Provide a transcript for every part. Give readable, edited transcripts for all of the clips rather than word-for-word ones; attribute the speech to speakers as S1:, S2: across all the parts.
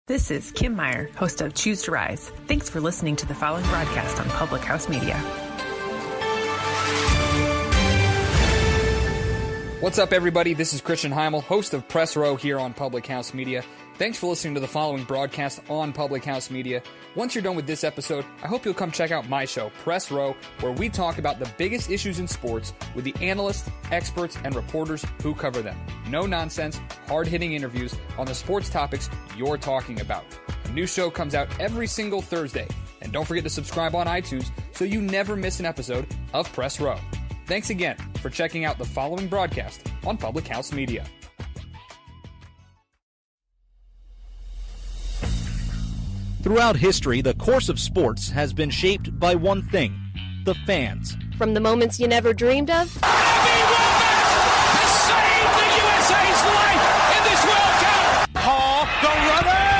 S1: This is Kim Meyer, host of Choose to Rise. Thanks for listening to the following broadcast on Public House Media.
S2: What's up, everybody? This is Christian Heimel, host of Press Row here on Public House Media. Thanks for listening to the following broadcast on Public House Media. Once you're done with this episode, I hope you'll come check out my show, Press Row, where we talk about the biggest issues in sports with the analysts, experts, and reporters who cover them. No nonsense, hard-hitting interviews on the sports topics you're talking about. A new show comes out every single Thursday. And don't forget to subscribe on iTunes so you never miss an episode of Press Row. Thanks again for checking out the following broadcast on Public House Media.
S3: Throughout history, the course of sports has been shaped by one thing: the fans.
S4: From the moments you never dreamed of,
S5: Bobby Womack has saved the USA's life in this World Cup.
S6: Hall, the runner,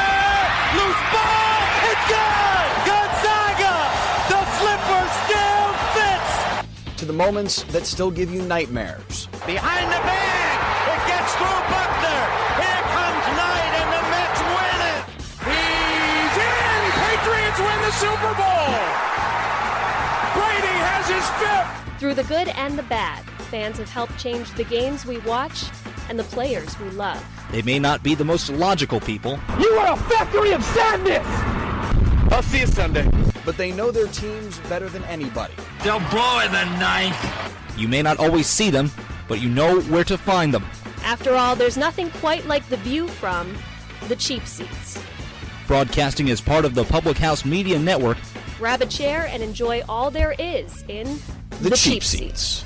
S6: loose ball, it's good! Gonzaga, the slipper still fits!
S7: To the moments that still give you nightmares.
S6: Behind the bag, it gets through Buckner. Here comes Knight and the Mets win it.
S5: He's in! Patriots win the Super Bowl! Brady has his fifth!
S4: through the good and the bad, fans have helped change the games we watch and the players we love.
S3: They may not be the most logical people.
S6: You are a factory of sadness! I'll see you Sunday.
S7: But they know their teams better than anybody.
S6: They'll blow in the ninth.
S3: You may not always see them, but you know where to find them.
S4: After all, there's nothing quite like the view from the cheap seats.
S3: Broadcasting as part of the Public House Media Network.
S4: Grab a chair and enjoy all there is in
S7: The cheap seats.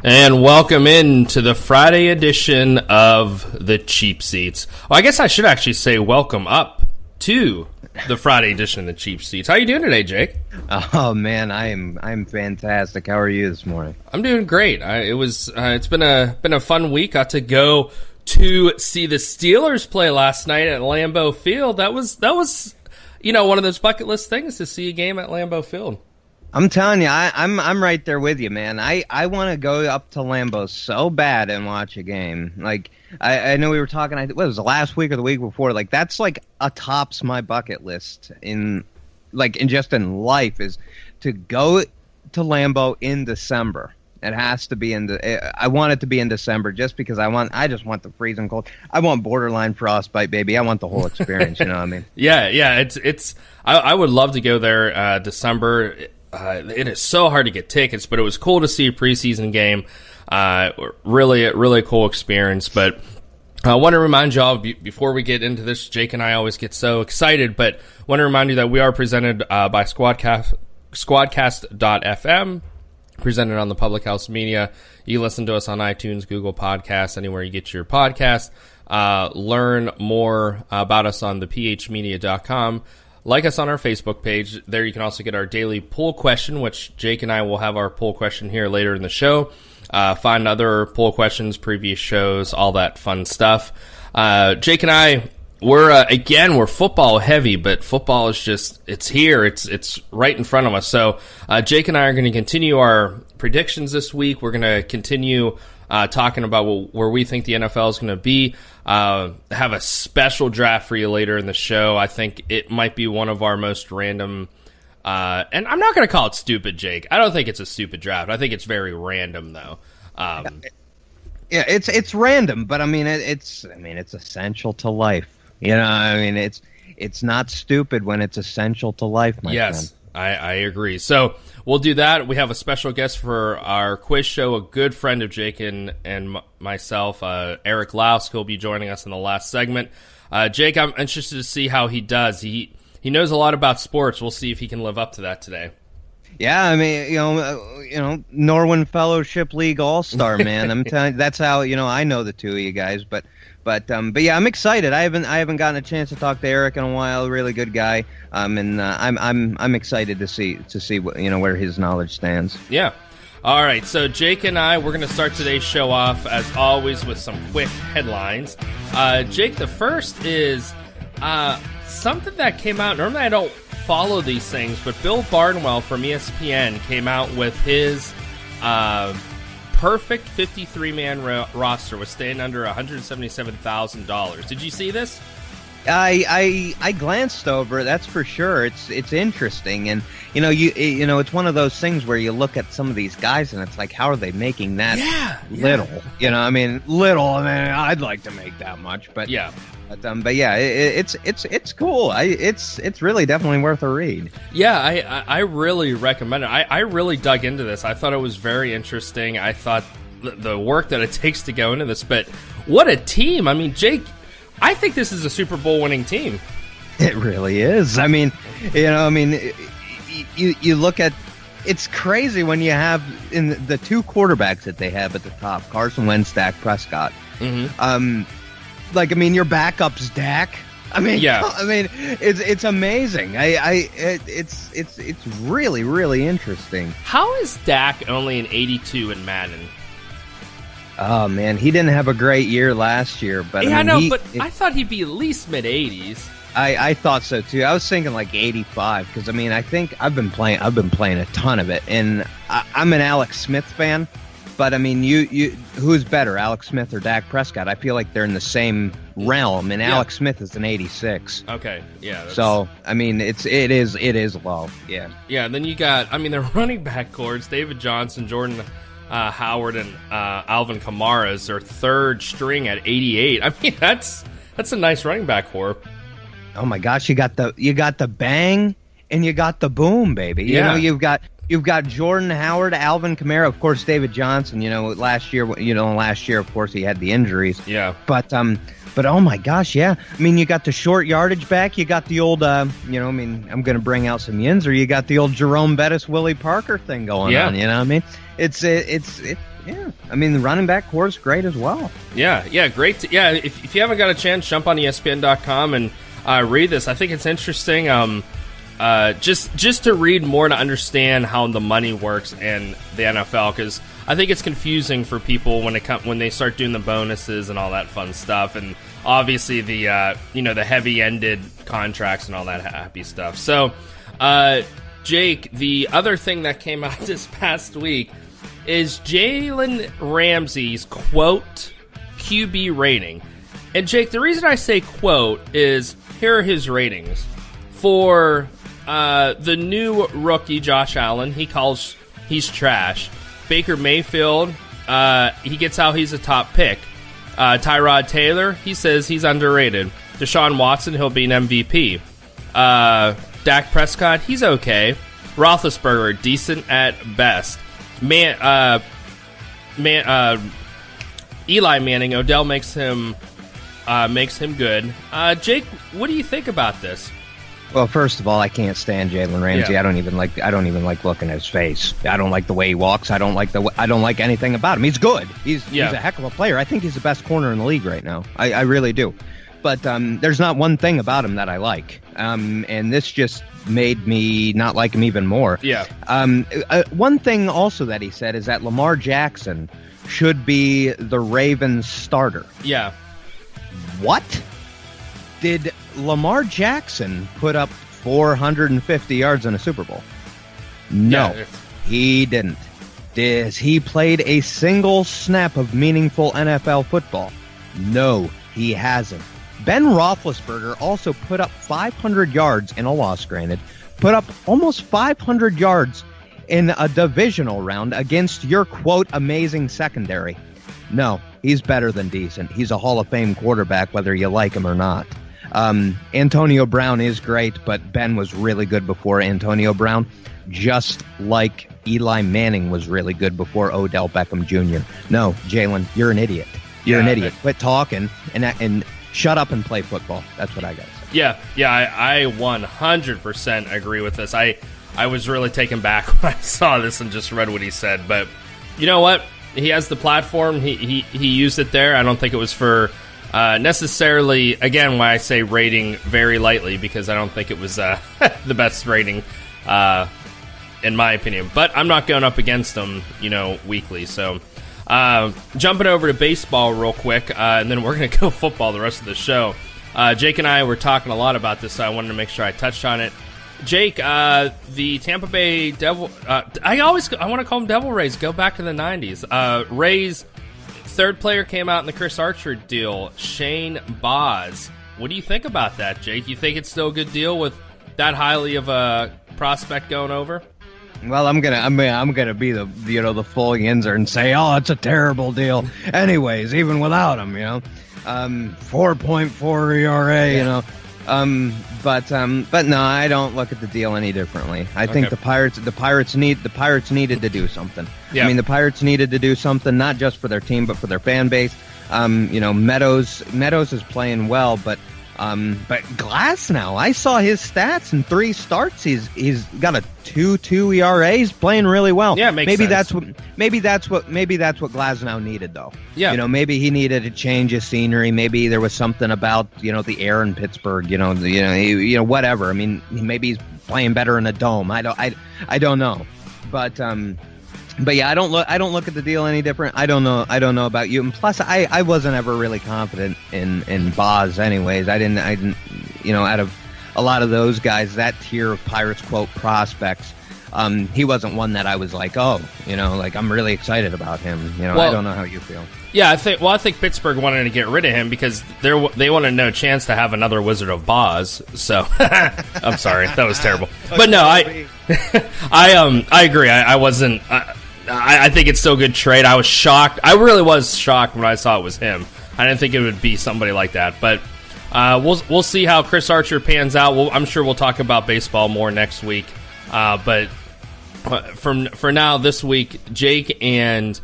S8: And welcome in to the Friday edition of the Cheap Seats. Well, I guess I should actually say welcome up to the Friday edition of the Cheap Seats. How you doing today, Jake?
S9: Oh man, I'm fantastic. How are you this morning?
S8: I'm doing great. It's been a fun week. Got to go to see the Steelers play last night at Lambeau Field. That was one of those bucket list things, to see a game at Lambeau Field.
S9: I'm telling you, I'm right there with you, man. I want to go up to Lambeau so bad and watch a game. Like I know we were talking. What was it, last week or the week before? Like that's like tops my bucket list in life, is to go to Lambeau in December. It has to be I want it to be in December, just because I just want the freezing cold. I want borderline frostbite, baby. I want the whole experience. You know what I mean?
S8: Yeah. I would love to go there December. It is so hard to get tickets, but it was cool to see a preseason game. Really cool experience. But I want to remind y'all, before we get into this, Jake and I always get so excited, but I want to remind you that we are presented by Squadcast.fm, presented on the Public House Media. You listen to us on iTunes, Google Podcasts, anywhere you get your podcast. Learn more about us on thephmedia.com. Like us on our Facebook page. There you can also get our daily poll question, which Jake and I will have our poll question here later in the show. Find other poll questions, previous shows, all that fun stuff. Jake and I, we're football heavy, but football is just, it's here. It's right in front of us. So Jake and I are going to continue our predictions this week. We're going to continue talking about where we think the NFL is going to be. Have a special draft for you later in the show. I think it might be one of our most random, and I'm not going to call it stupid, Jake. I don't think it's a stupid draft. I think it's very random, though.
S9: Yeah, it's random, but I mean it's essential to life. You know, I mean it's not stupid when it's essential to life, my friend.
S8: I agree. So we'll do that. We have a special guest for our quiz show, a good friend of Jake and myself, Eric Lausk, who'll be joining us in the last segment. Jake, I'm interested to see how he does. He knows a lot about sports. We'll see if he can live up to that today.
S9: Yeah, I mean, Norwin Fellowship League All-Star, man. I'm telling you, that's how I know the two of you guys. But yeah, I'm excited. I haven't gotten a chance to talk to Eric in a while. Really good guy. And I'm excited to see where his knowledge stands.
S8: Yeah. All right. So Jake and I, we're going to start today's show off as always with some quick headlines. Jake, the first is something that came out. Normally I don't follow these things, but Bill Barnwell from ESPN came out with his perfect 53-man roster was staying under $177,000. Did you see this?
S9: I glanced over it, that's for sure. It's interesting, and it's one of those things where you look at some of these guys and it's like, how are they making that little? Little. I mean, I'd like to make that much, but
S8: yeah.
S9: But yeah, it's cool. It's really definitely worth a read.
S8: Yeah, I really recommend it. I really dug into this. I thought it was very interesting. I thought the work that it takes to go into this, but what a team! I mean, Jake, I think this is a Super Bowl winning team.
S9: It really is. I mean, you look at, it's crazy when you have in the two quarterbacks that they have at the top, Carson Wentz, Dak Prescott.
S8: Mm-hmm.
S9: Your backup's Dak. It's amazing. It's really, really interesting.
S8: How is Dak only an 82 in Madden?
S9: Oh man, he didn't have a great year last year, but
S8: I thought he'd be at least mid-80s.
S9: I thought so too. I was thinking like 85 because I think I've been playing a ton of it, and I'm an Alex Smith fan. But you who's better, Alex Smith or Dak Prescott? I feel like they're in the same realm, and Alex Smith is an 86.
S8: Okay, yeah.
S9: So it is low. Yeah.
S8: Yeah. And then you got their running back cores: David Johnson, Jordan Howard, and Alvin Kamara is their third string at 88. That's a nice running back core.
S9: Oh my gosh, you got the bang and you got the boom, baby.
S8: Yeah.
S9: You've got Jordan Howard, Alvin Kamara, of course, David Johnson. Last year, of course, he had the injuries.
S8: Yeah.
S9: But oh my gosh, yeah. You got the short yardage back. You got the old, I'm going to bring out some Yinzer. You got the old Jerome Bettis, Willie Parker thing going on. You know what I mean? It's yeah. The running back core is great as well.
S8: Yeah, great. If you haven't got a chance, jump on ESPN.com and read this. I think it's interesting. Just to read more to understand how the money works in the NFL, because I think it's confusing for people when they start doing the bonuses and all that fun stuff, and obviously the the heavy-ended contracts and all that happy stuff. So, Jake, the other thing that came out this past week is Jalen Ramsey's quote QB rating. And Jake, the reason I say quote is here are his ratings for. The new rookie, Josh Allen, he's trash. Baker Mayfield, he gets out he's a top pick. Tyrod Taylor, he says he's underrated. Deshaun Watson, he'll be an MVP. Dak Prescott, he's okay. Roethlisberger, decent at best. Eli Manning, Odell makes him good. Jake, what do you think about this?
S9: Well, first of all, I can't stand Jalen Ramsey. Yeah. I don't even like looking at his face. I don't like the way he walks. I don't like anything about him. He's good. He's a heck of a player. I think he's the best corner in the league right now. I really do. But there's not one thing about him that I like. And this just made me not like him even more.
S8: Yeah.
S9: One thing also that he said is that Lamar Jackson should be the Ravens starter.
S8: Yeah.
S9: What? Did Lamar Jackson put up 450 yards in a Super Bowl? No, he didn't. Has he played a single snap of meaningful NFL football? No, he hasn't. Ben Roethlisberger also put up 500 yards in a loss, granted, put up almost 500 yards in a divisional round against your, quote, amazing secondary. No, he's better than decent. He's a Hall of Fame quarterback, whether you like him or not. Antonio Brown is great, but Ben was really good before Antonio Brown, just like Eli Manning was really good before Odell Beckham Jr. No, Jalen, you're an idiot. You're an idiot. Quit talking and shut up and play football. That's what I got to say.
S8: Yeah, I 100% agree with this. I was really taken back when I saw this and just read what he said, but you know what? He has the platform. He used it there. I don't think it was for necessarily, again, why I say rating very lightly, because I don't think it was the best rating, in my opinion. But I'm not going up against him, weekly. So jumping over to baseball real quick, and then we're going to go football the rest of the show. Jake and I were talking a lot about this, so I wanted to make sure I touched on it. Jake, the Tampa Bay Devil. I want to call them Devil Rays. Go back to the '90s. Rays third player came out in the Chris Archer deal, Shane Baz. What do you think about that, Jake? You think it's still a good deal with that highly of a prospect going over?
S9: Well, I'm gonna be the the full yinzer and say, oh, it's a terrible deal. Anyways, even without him, 4.4 ERA, But no, I don't look at the deal any differently. I think the Pirates needed to do something. Yeah. I mean, the Pirates needed to do something not just for their team but for their fan base. Meadows is playing well, but Glasnow, I saw his stats in 3 starts. He's got a 2.2 ERA. He's playing really well.
S8: Yeah, makes sense.
S9: Maybe that's what Glasnow needed, though.
S8: Yeah.
S9: Maybe he needed a change of scenery. Maybe there was something about the air in Pittsburgh. Whatever. I mean, maybe he's playing better in a dome. I don't know, but yeah, I don't look at the deal any different. I don't know about you. And plus, I wasn't ever really confident in Baz anyways. I didn't out of a lot of those guys, that tier of Pirates quote prospects, he wasn't one that I was like, I'm really excited about him. I don't know how you feel.
S8: Yeah, I think Pittsburgh wanted to get rid of him because they wanted no chance to have another Wizard of Baz. So I'm sorry, that was terrible. But no, I agree. I wasn't. I think it's still a good trade. I was shocked. I really was shocked when I saw it was him. I didn't think it would be somebody like that. But we'll see how Chris Archer pans out. I'm sure we'll talk about baseball more next week. But for now, this week, Jake and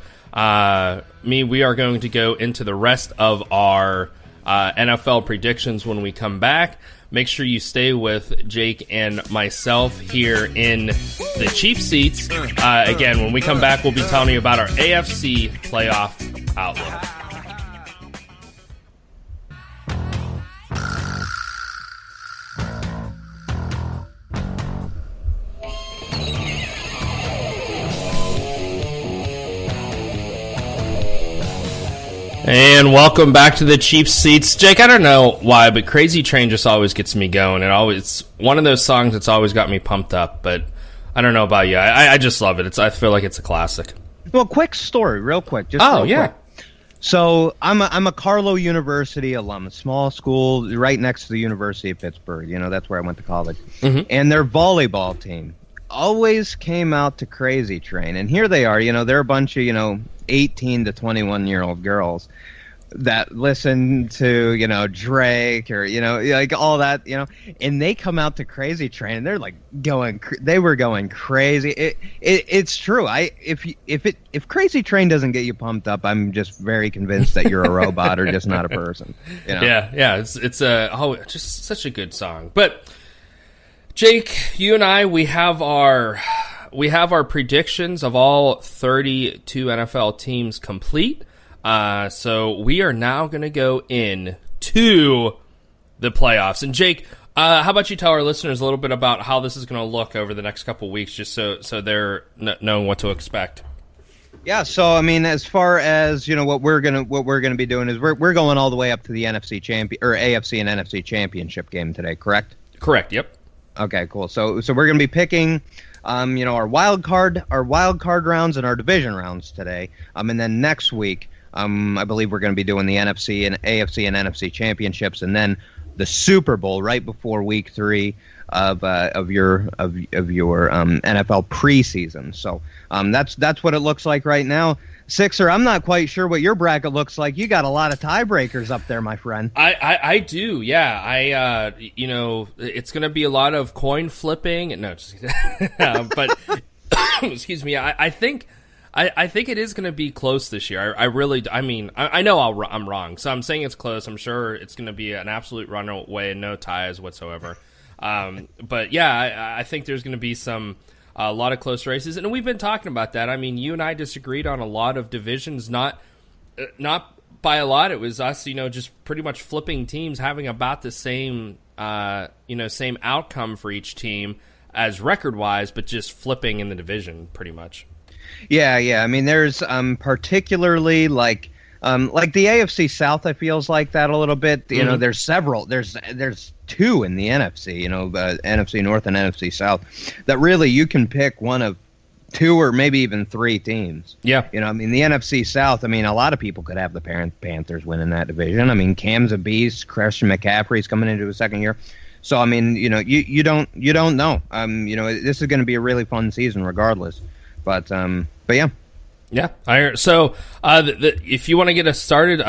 S8: me, we are going to go into the rest of our NFL predictions when we come back. Make sure you stay with Jake and myself here in the Chief Seats. Again, when we come back, we'll be telling you about our AFC playoff outlook. And welcome back to the Cheap Seats. Jake, I don't know why, but Crazy Train just always gets me going. It's one of those songs that's always got me pumped up, but I don't know about you. I just love it. I feel like it's a classic.
S9: Well, quick story, real quick. Quick. So I'm a Carlow University alum, a small school right next to the University of Pittsburgh. That's where I went to college. Mm-hmm. And their volleyball team always came out to Crazy Train. And here they are, they're a bunch of, 18 to 21-year-old girls that listen to, Drake or, like all that, and they come out to Crazy Train and they're like they were going crazy. It's true. If Crazy Train doesn't get you pumped up, I'm just very convinced that you're a robot or just not a person.
S8: Yeah. It's just such a good song. But Jake, you and I, we have our predictions of all 32 NFL teams complete. So we are now going to go into the playoffs. And Jake, how about you tell our listeners a little bit about how this is going to look over the next couple of weeks, just so they're knowing what to expect.
S9: Yeah. So I mean, as far as what we're gonna be doing is we're going all the way up to the NFC AFC and NFC championship game today. Correct.
S8: Yep.
S9: Okay. Cool. So we're gonna be picking. Our wild card rounds and our division rounds today. And then next week, I believe we're going to be doing the NFC and AFC and NFC championships, and then the Super Bowl right before Week 3 of your NFL preseason. So that's what it looks like right now. Sixer, I'm not quite sure what your bracket looks like. You got a lot of tiebreakers up there, my friend.
S8: I do, yeah. It's going to be a lot of coin flipping. No, just but excuse me. I think it is going to be close this year. I know I'm wrong, so I'm saying it's close. I'm sure it's going to be an absolute runaway and no ties whatsoever. But yeah, I think there's going to be a lot of close races, and we've been talking about that. I mean, you and I disagreed on a lot of divisions, not by a lot. It was us, just pretty much flipping teams, having about the same outcome for each team as record-wise, but just flipping in the division, pretty much.
S9: Yeah. I mean, there's particularly like Like the AFC South, I feels like that a little bit. You know, there's several. There's two in the NFC. You know, NFC North and NFC South. That really you can pick one of two or maybe even three teams.
S8: Yeah.
S9: You know, I mean, the NFC South, I mean, a lot of people could have the Panthers winning that division. I mean, Cam's a beast. Christian McCaffrey's coming into his second year. So, I mean, you know, you don't know. You know, this is going to be a really fun season regardless. But yeah.
S8: Yeah. So, if you want to get us started,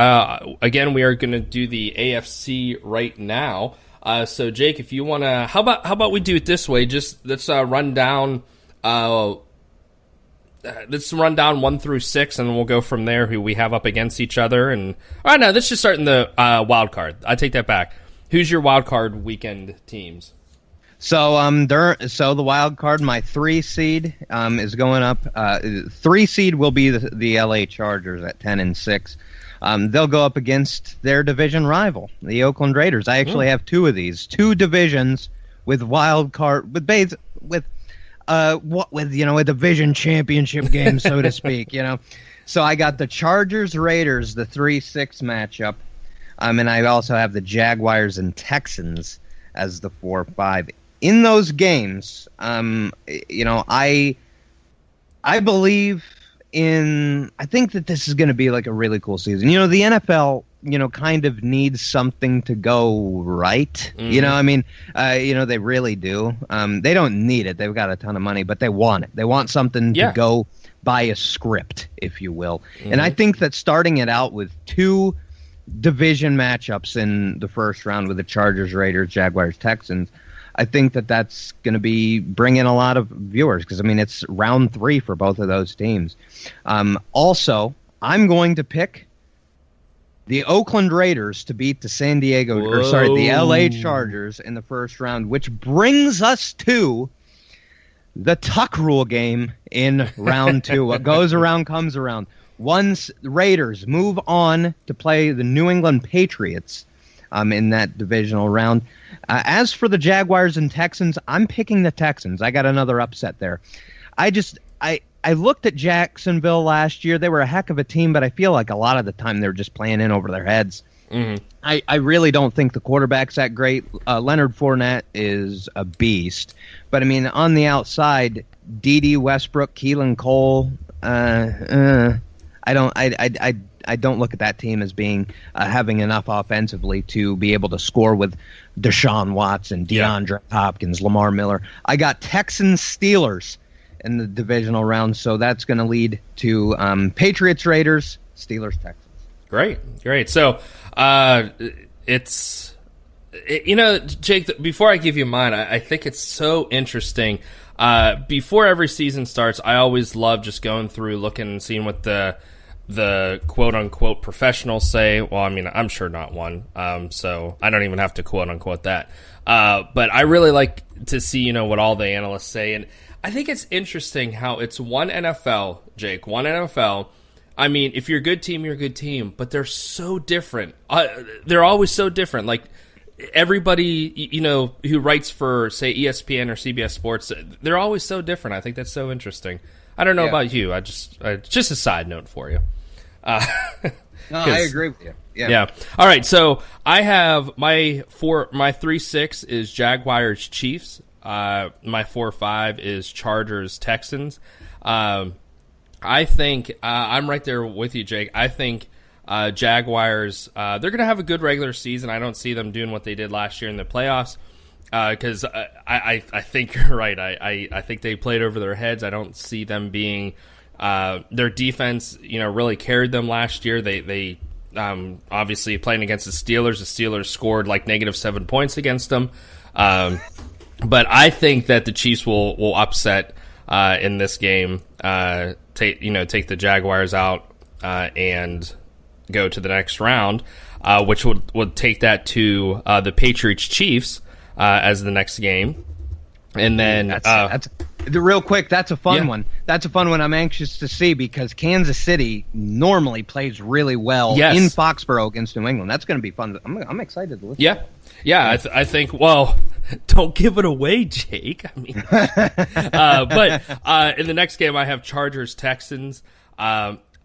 S8: again, we are going to do the AFC right now. So, Jake, if you want to, how about we do it this way? Just let's run down. Let's run down 1 through 6, and we'll go from there. Who we have up against each other, and all right, now let's just start in the wild card. I take that back. Who's your wild card weekend teams?
S9: So the wild card, my 3 seed is going up. 3 seed will be the LA Chargers at 10-6. They'll go up against their division rival, the Oakland Raiders. I actually have 2 of these, 2 divisions with wild card with you know, a division championship game, so to speak, you know. So I got the Chargers Raiders, the 3-6 matchup. And I also have the Jaguars and Texans as the 4-5. In those games, you know, I believe I think that this is going to be like a really cool season. You know, the NFL, you know, kind of needs something to go right. You know, I mean, you know, they really do. They don't need it. They've got a ton of money, but they want it. They want something to go by a script, if you will. And I think that starting it out with 2 division matchups in the first round with the Chargers, Raiders, Jaguars, Texans, I think that that's going to be bringing a lot of viewers because, I mean, it's round 3 for both of those teams. Also, I'm going to pick the Oakland Raiders to beat the LA Chargers in the first round, which brings us to the Tuck Rule game in round 2. What goes around comes around. Once the Raiders move on to play the New England Patriots in that divisional round. As for the Jaguars and Texans, I'm picking the Texans. I got another upset there. I looked at Jacksonville last year. They were a heck of a team, but I feel like a lot of the time they're just playing in over their heads. I really don't think the quarterback's that great. Leonard Fournette is a beast. But, I mean, on the outside, D.D. Westbrook, Keelan Cole, I don't look at that team as being having enough offensively to be able to score with Deshaun Watson, DeAndre Hopkins, Lamar Miller. I got Texans Steelers in the divisional round, so that's going to lead to Patriots Raiders, Steelers Texans.
S8: Great. So you know, Jake, before I give you mine, I think it's so interesting. Before every season starts, I always love just going through, looking and seeing what the quote-unquote professionals say. Well, I mean, I'm sure not one, so I don't even have to quote-unquote that. But I really like to see, you know, what all the analysts say. And I think it's interesting how it's one NFL, Jake, one NFL. I mean, if you're a good team, you're a good team. But they're so different. They're always so different. Like, everybody, you know, who writes for, say, ESPN or CBS Sports, they're always so different. I think that's so interesting. I don't know about you. just a side note for you.
S9: No, I agree with you.
S8: Yeah. All right. So I have my 3-6 is Jaguars Chiefs. My 4-5 is Chargers Texans. I think I'm right there with you, Jake. I think Jaguars, they're going to have a good regular season. I don't see them doing what they did last year in the playoffs. Because I think you're right. I think they played over their heads. I don't see them being their defense, you know, really carried them last year. They obviously playing against the Steelers scored like -7 points against them. But I think that the Chiefs will upset in this game. Take the Jaguars out and go to the next round, which would take that to the Patriots Chiefs. As the next game. And then
S9: that's real quick, that's a fun one. That's a fun one I'm anxious to see because Kansas City normally plays really well in Foxborough against New England. That's going to be fun. I'm excited to listen. I think, well, don't give it away, Jake. I mean, but in the next game I have Chargers Texans.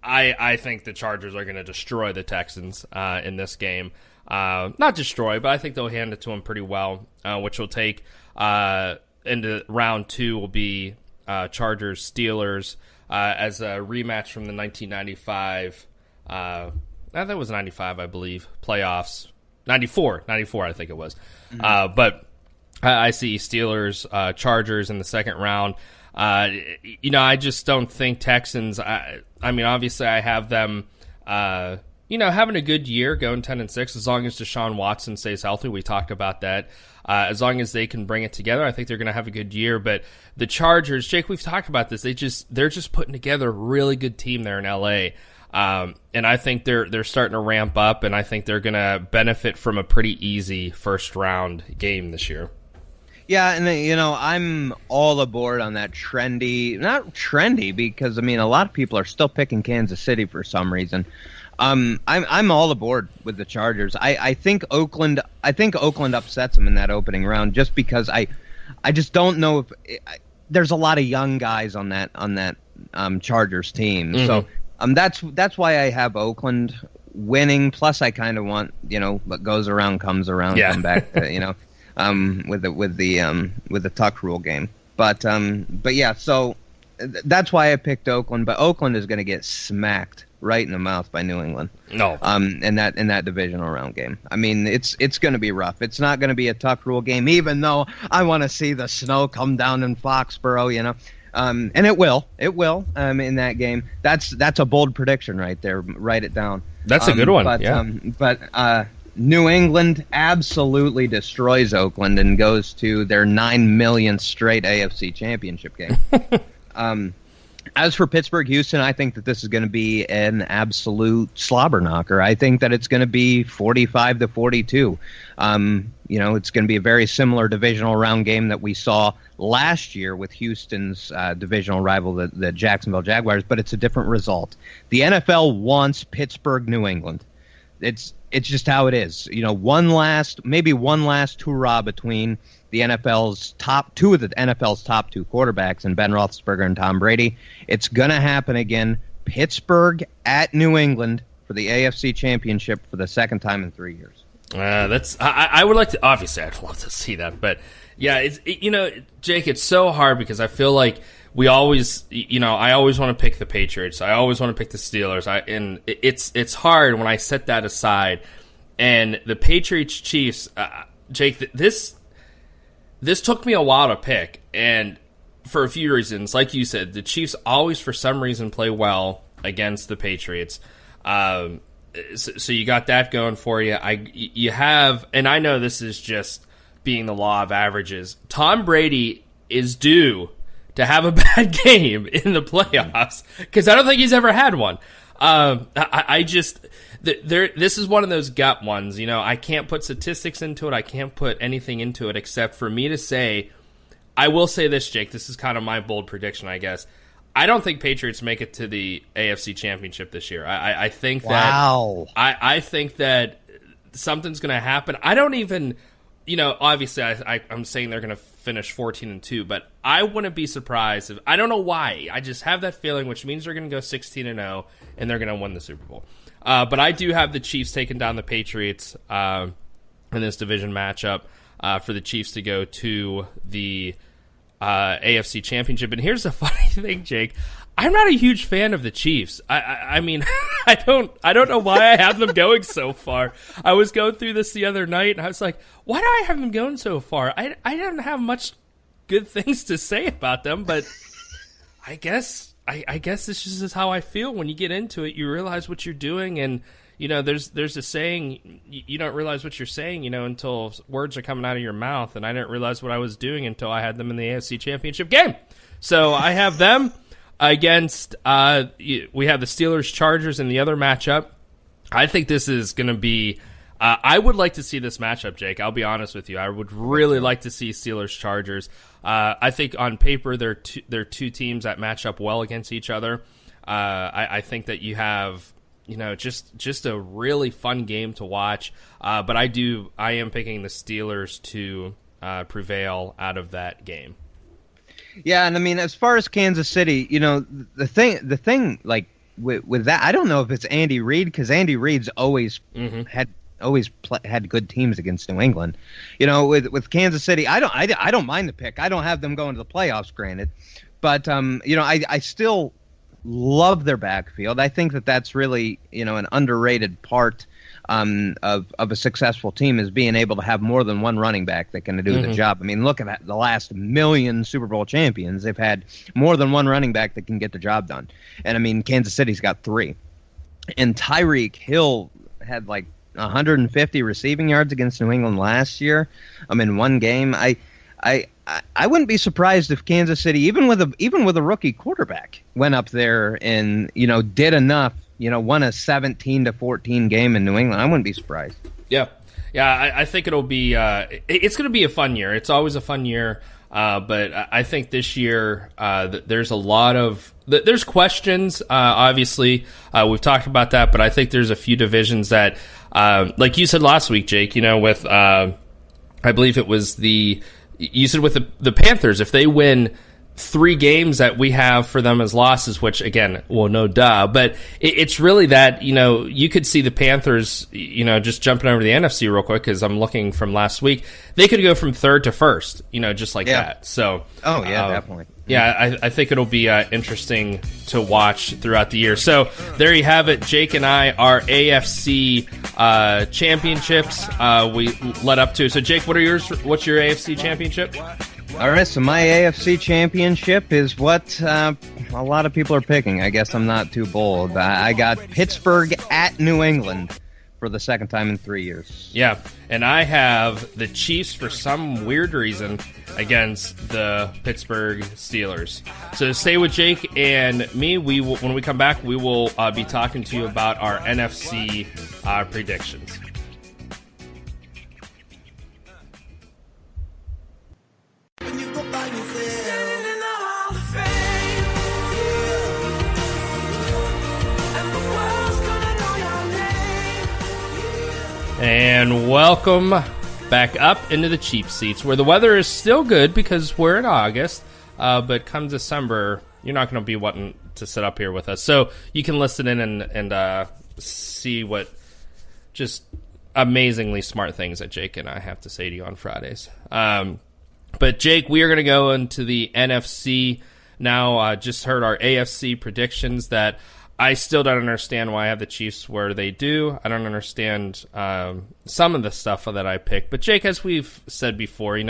S8: I think the Chargers are going to destroy the Texans in this game. Not destroy, but I think they'll hand it to them pretty well, which will take into round 2 will be Chargers-Steelers as a rematch from the 1995, that was 95, I believe, playoffs. 94, I think it was. But I see Steelers, Chargers in the second round. I just don't think Texans. I mean, obviously, I have them, having a good year, going 10-6, as long as Deshaun Watson stays healthy. We talked about that. As long as they can bring it together, I think they're going to have a good year. But the Chargers, Jake, we've talked about this. They're just putting together a really good team there in LA. And I think they're starting to ramp up, and I think they're going to benefit from a pretty easy first round game this year.
S9: Yeah, and I'm all aboard on that not trendy because a lot of people are still picking Kansas City for some reason. I'm all aboard with the Chargers. I think Oakland upsets them in that opening round just because I just don't know if there's a lot of young guys on that Chargers team. Mm-hmm. So that's why I have Oakland winning. Plus, I kind of want what goes around comes around. Yeah. Come back to with the tuck rule game. But yeah, so that's why I picked Oakland. But Oakland is going to get smacked right in the mouth by New England.
S8: No.
S9: In that divisional round game. I mean, it's going to be rough. It's not going to be a tuck rule game, even though I want to see the snow come down in Foxborough. And it will in that game. That's a bold prediction right there. Write it down.
S8: That's a good one.
S9: But New England absolutely destroys Oakland and goes to their 9 millionth straight AFC Championship game. As for Pittsburgh, Houston, I think that this is going to be an absolute slobber knocker. I think that it's going to be 45-42. It's going to be a very similar divisional round game that we saw last year with Houston's divisional rival, the Jacksonville Jaguars, but it's a different result. The NFL wants Pittsburgh, New England. It's just how it is. One last hurrah between the NFL's top two quarterbacks, and Ben Roethlisberger and Tom Brady. It's gonna happen again. Pittsburgh at New England for the AFC Championship for the second time in 3 years.
S8: I would like to. Obviously, I'd love to see that, but yeah, Jake, it's so hard because I feel like we always, I always want to pick the Patriots. I always want to pick the Steelers. And it's hard when I set that aside. And the Patriots Chiefs, Jake, this took me a while to pick, and for a few reasons. Like you said, the Chiefs always, for some reason, play well against the Patriots. So you got that going for you. You have, and I know this is just being the law of averages. Tom Brady is due to have a bad game in the playoffs because I don't think he's ever had one. This is one of those gut ones. I can't put statistics into it. I can't put anything into it except for me to say, I will say this, Jake. This is kind of my bold prediction, I guess. I don't think Patriots make it to the AFC Championship this year. I think that.
S9: Wow.
S8: I think that something's going to happen. I don't even. Obviously, I'm saying they're going to finish 14-2, but I wouldn't be surprised if. I don't know why. I just have that feeling, which means they're going to go 16-0 and they're going to win the Super Bowl. But I do have the Chiefs taking down the Patriots in this division matchup for the Chiefs to go to the AFC Championship. And here's the funny thing, Jake. I'm not a huge fan of the Chiefs. I mean, I don't know why I have them going so far. I was going through this the other night, and I was like, why do I have them going so far? I don't have much good things to say about them, but I guess this just is how I feel. When you get into it, you realize what you're doing, and there's a saying, you don't realize what you're saying, until words are coming out of your mouth, and I didn't realize what I was doing until I had them in the AFC Championship game. So I have them against we have the Steelers-Chargers in the other matchup. I think this is going to be I would like to see this matchup, Jake. I'll be honest with you. I would really like to see Steelers-Chargers. I think on paper they're two teams that match up well against each other. I think that you have just a really fun game to watch. But I am picking the Steelers to prevail out of that game.
S9: Yeah, and I mean, as far as Kansas City, the thing, like with that, I don't know if it's Andy Reid, because Andy Reid's always had good teams against New England. With Kansas City, I don't mind the pick. I don't have them going to the playoffs, granted, but I still love their backfield. I think that's really an underrated part of a successful team, is being able to have more than one running back that can do the job. I mean, look at the last million Super Bowl champions. They've had more than one running back that can get the job done. And I mean, Kansas City's got 3. And Tyreek Hill had like 150 receiving yards against New England last year. In one game. I wouldn't be surprised if Kansas City, even with a rookie quarterback, went up there and did enough. Won a 17-14 game in New England. I wouldn't be surprised.
S8: Yeah. I think it'll be. It's going to be a fun year. It's always a fun year, but I think this year there's a lot of there's questions. Obviously, we've talked about that, but I think there's a few divisions that, like you said last week, Jake. With I believe it was you said with the Panthers, if they win 3 games that we have for them as losses, which again, well, no duh, but it's really that, you could see the Panthers, just jumping over the NFC real quick, because I'm looking from last week, they could go from 3rd to 1st, just like that. So,
S9: definitely.
S8: Yeah, I think it'll be interesting to watch throughout the year. So there you have it. Jake and I, our AFC championships we led up to. So Jake, what are yours? What's your AFC championship?
S9: All right, so my AFC championship is what a lot of people are picking. I guess I'm not too bold. I got Pittsburgh at New England for the second time in 3 years.
S8: Yeah, and I have the Chiefs for some weird reason against the Pittsburgh Steelers. So stay with Jake and me. When we come back, we will be talking to you about our NFC predictions. And welcome back up into the cheap seats, where the weather is still good because we're in August, but come December, you're not going to be wanting to sit up here with us. So you can listen in and see what just amazingly smart things that Jake and I have to say to you on Fridays. But Jake, we are going to go into the NFC now. Just heard our AFC predictions that I still don't understand why I have the Chiefs where they do. I don't understand some of the stuff that I picked. But Jake, as we've said before, you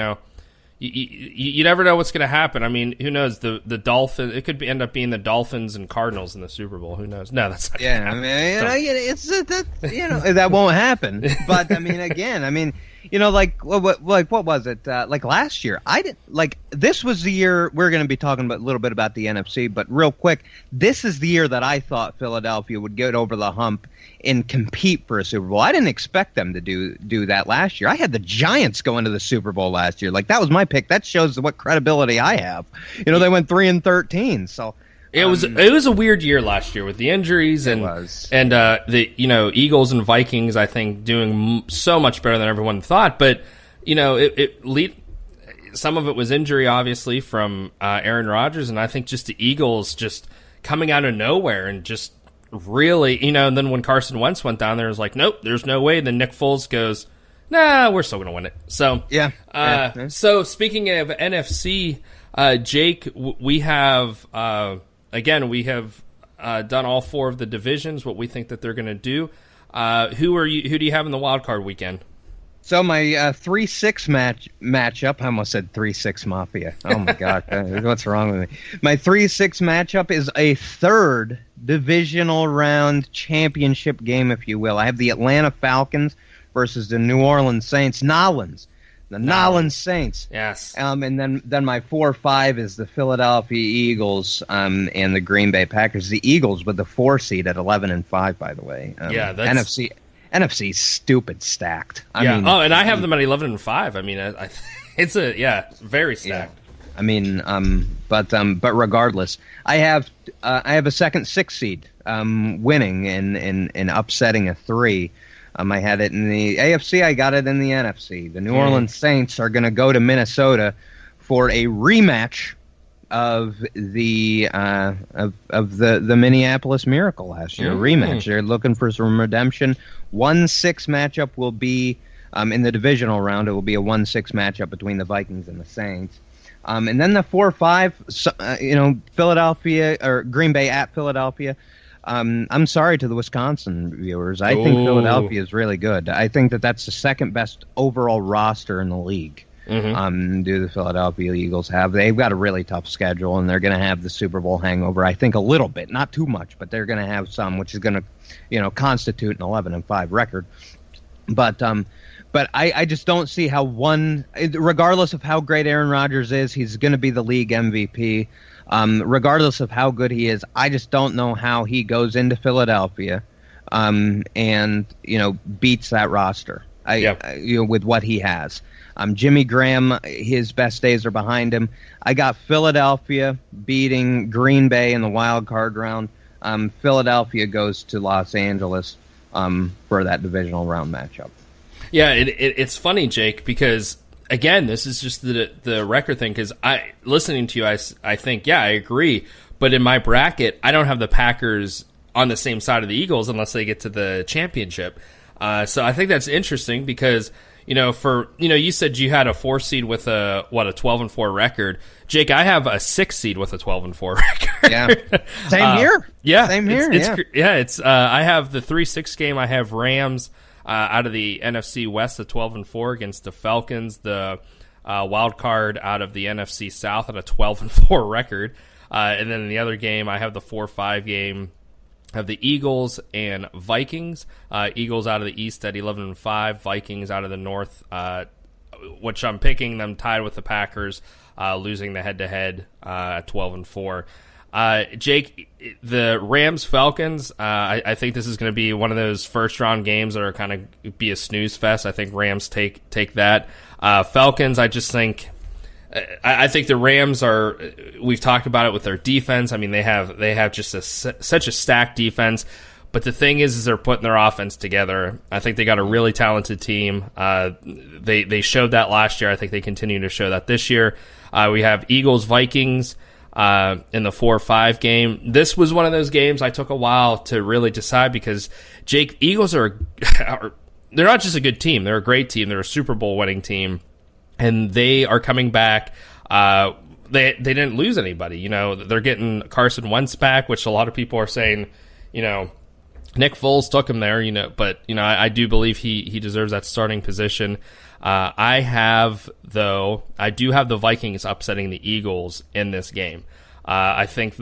S8: never know what's going to happen. I mean, who knows? The Dolphins. It could end up being the Dolphins and Cardinals in the Super Bowl. Who knows? No, that's not.
S9: Yeah, that won't happen. But I mean, again, what was it? Like last year, I didn't like. This was the year we're going to be talking about a little bit about the NFC, but real quick, this is the year that I thought Philadelphia would get over the hump and compete for a Super Bowl. I didn't expect them to do that last year. I had the Giants go into the Super Bowl last year. Like that was my pick. That shows what credibility I have. They went 3-13. So. It
S8: was a weird year last year with the injuries and the Eagles and Vikings, I think, doing so much better than everyone thought. But some of it was injury, obviously, from Aaron Rodgers, and I think just the Eagles just coming out of nowhere and just really, and then when Carson Wentz went down there, it was like, nope, there's no way. Then Nick Foles goes, nah, we're still going to win it. So
S9: yeah.
S8: So speaking of NFC, Jake, we have. Again, we have done all 4 of the divisions, what we think that they're going to do. Who do you have in the Wildcard Weekend?
S9: So my 3-6 matchup, I almost said 3-6 Mafia. Oh my God, what's wrong with me? My 3-6 matchup is a 3rd divisional round championship game, if you will. I have the Atlanta Falcons versus the New Orleans Saints. The Nolans Saints.
S8: Yes.
S9: And then my 4-5 is the Philadelphia Eagles and the Green Bay Packers. The Eagles with the 4 seed at 11-5, by the way.
S8: That's
S9: NFC stupid stacked.
S8: I mean, and I have them at 11-5. I mean, it's very stacked.
S9: Yeah. I mean, but regardless, I have a 2nd 6 seed winning and upsetting a 3. I had it in the AFC. I got it in the NFC. The New Orleans Saints are going to go to Minnesota for a rematch of the Minneapolis Miracle last year, rematch. They're looking for some redemption. 1-6 matchup will be in the divisional round. It will be a 1-6 matchup between the Vikings and the Saints. And then the 4-5, Philadelphia or Green Bay at Philadelphia. I'm sorry to the Wisconsin viewers. I think Philadelphia is really good. I think that's the second best overall roster in the league. Do the Philadelphia Eagles have? They've got a really tough schedule, and they're going to have the Super Bowl hangover. I think a little bit, not too much, but they're going to have some, which is going to, constitute an 11-5 record. But I just don't see how regardless of how great Aaron Rodgers is, he's going to be the league MVP. Regardless of how good he is, I just don't know how he goes into Philadelphia, and beats that roster. With what he has. Jimmy Graham, his best days are behind him. I got Philadelphia beating Green Bay in the wild card round. Philadelphia goes to Los Angeles for that divisional round matchup.
S8: Yeah, it's funny, Jake, because again, this is just the record thing. Because listening to you, I think, I agree. But in my bracket, I don't have the Packers on the same side of the Eagles unless they get to the championship. So I think that's interesting because, you said you had a 4 seed with a 12-4 record. Jake, I have a 6 seed with a 12-4 record.
S9: Yeah. Same here.
S8: Yeah.
S9: Same here.
S8: It's I have the 3-6 game. I have Rams out of the NFC West at 12-4 against the Falcons, the wild card out of the NFC South at a 12-4 record. And then in the other game, I have the 4-5 game of the Eagles and Vikings. Eagles out of the East at 11-5, Vikings out of the North, which I'm picking them tied with the Packers, losing the head-to-head at 12-4. Jake, the Rams-Falcons, I think this is going to be one of those first-round games that are kind of be a snooze fest. I think Rams take that. Falcons, I just think... I think the Rams are. We've talked about it with their defense. I mean, they have just such a stacked defense. But the thing is they're putting their offense together. I think they got a really talented team. They showed that last year. I think they continue to show that this year. We have Eagles Vikings in the 4-5 game. This was one of those games I took a while to really decide because Jake, Eagles they're not just a good team. They're a great team. They're a Super Bowl winning team. And they are coming back. They didn't lose anybody. They're getting Carson Wentz back, which a lot of people are saying, Nick Foles took him there, but, I do believe he deserves that starting position. I do have the Vikings upsetting the Eagles in this game. I think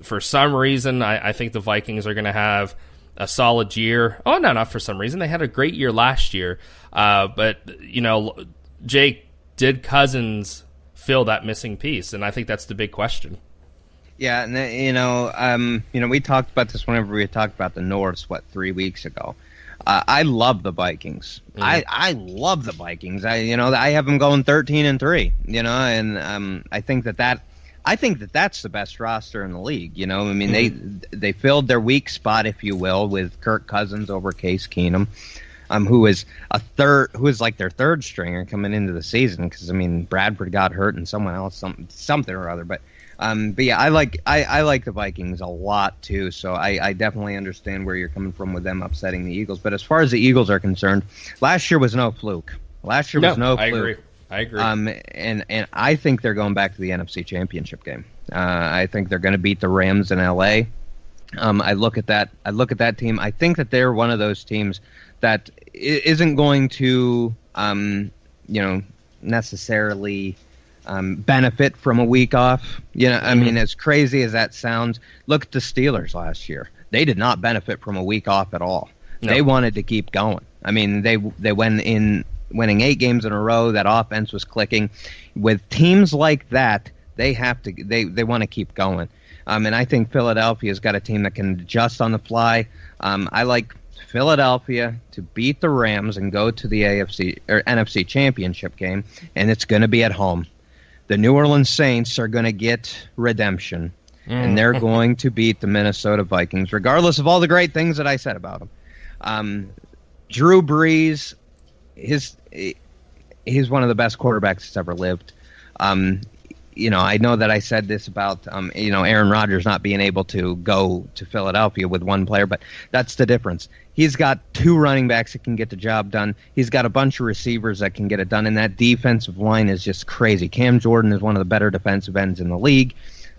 S8: for some reason, I think the Vikings are going to have a solid year. Oh, no, not for some reason. They had a great year last year. But, Jake, did Cousins fill that missing piece? And I think that's the big question.
S9: Yeah, and we talked about this whenever we talked about the Norths 3 weeks ago. I love the Vikings. I love the Vikings. I have them going 13-3. And I think that's the best roster in the league. They filled their weak spot, if you will, with Kirk Cousins over Case Keenum. Who is like their third stringer coming into the season because Bradford got hurt and someone else something or other. But yeah, I like the Vikings a lot too. So I definitely understand where you're coming from with them upsetting the Eagles. But as far as the Eagles are concerned, last year was no fluke. I agree. And I think they're going back to the NFC Championship game. I think they're going to beat the Rams in LA. I look at that team. I think that they're one of those teams that isn't going to, necessarily benefit from a week off. As crazy as that sounds, look at the Steelers last year. They did not benefit from a week off at all. No. They wanted to keep going. They went in winning 8 games in a row. That offense was clicking. With teams like that, they want to keep going. And I think Philadelphia's got a team that can adjust on the fly. I like Philadelphia to beat the Rams and go to the NFC Championship game, and it's going to be at home. The New Orleans Saints are going to get redemption, and they're going to beat the Minnesota Vikings, regardless of all the great things that I said about them. Drew Brees, he's one of the best quarterbacks that's ever lived. I know that I said this about, Aaron Rodgers not being able to go to Philadelphia with one player, but that's the difference. He's got 2 running backs that can get the job done. He's got a bunch of receivers that can get it done, and that defensive line is just crazy. Cam Jordan is one of the better defensive ends in the league.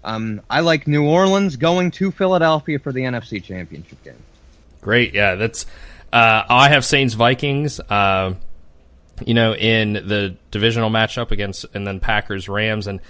S9: I like New Orleans going to Philadelphia for the NFC Championship game.
S8: Great, yeah. That's I have Saints Vikings. In the divisional matchup against, and then Packers Rams. And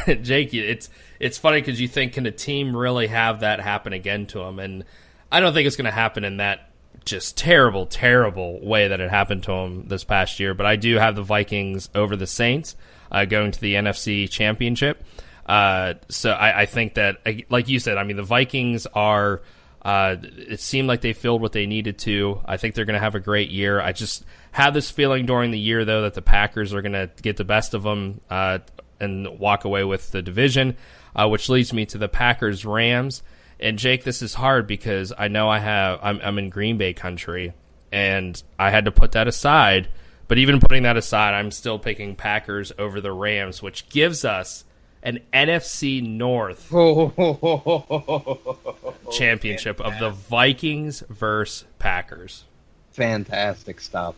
S8: Jake, it's funny because you think, can a team really have that happen again to them? And I don't think it's going to happen in that just terrible, terrible way that it happened to them this past year. But I do have the Vikings over the Saints going to the NFC Championship. So I think that, like you said, I mean, the Vikings are, it seemed like they filled what they needed to. I think they're going to have a great year. I just had this feeling during the year, though, that the Packers are going to get the best of them and walk away with the division, which leads me to the Packers-Rams. And, Jake, this is hard because I know I'm in Green Bay country, and I had to put that aside. But even putting that aside, I'm still picking Packers over the Rams, which gives us an NFC North championship of the Vikings versus Packers.
S9: Fantastic stuff.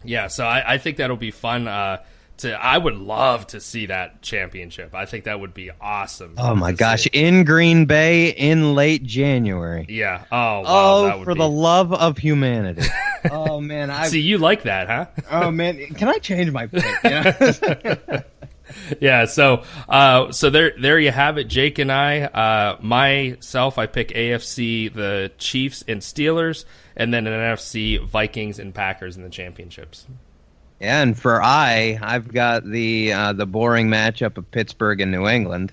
S8: Yeah, so I think that'll be fun. I would love to see that championship. I think that would be awesome.
S9: Oh my gosh, in Green Bay in late January.
S8: Yeah. Oh, wow. That would
S9: for the love of humanity. Oh man,
S8: see, you like that, huh?
S9: Oh man, can I change my pick? Yeah.
S8: Yeah, so there you have it. Jake and I, myself, I pick AFC, the Chiefs and Steelers, and then an NFC, Vikings and Packers in the championships.
S9: Yeah, and for I've got the boring matchup of Pittsburgh and New England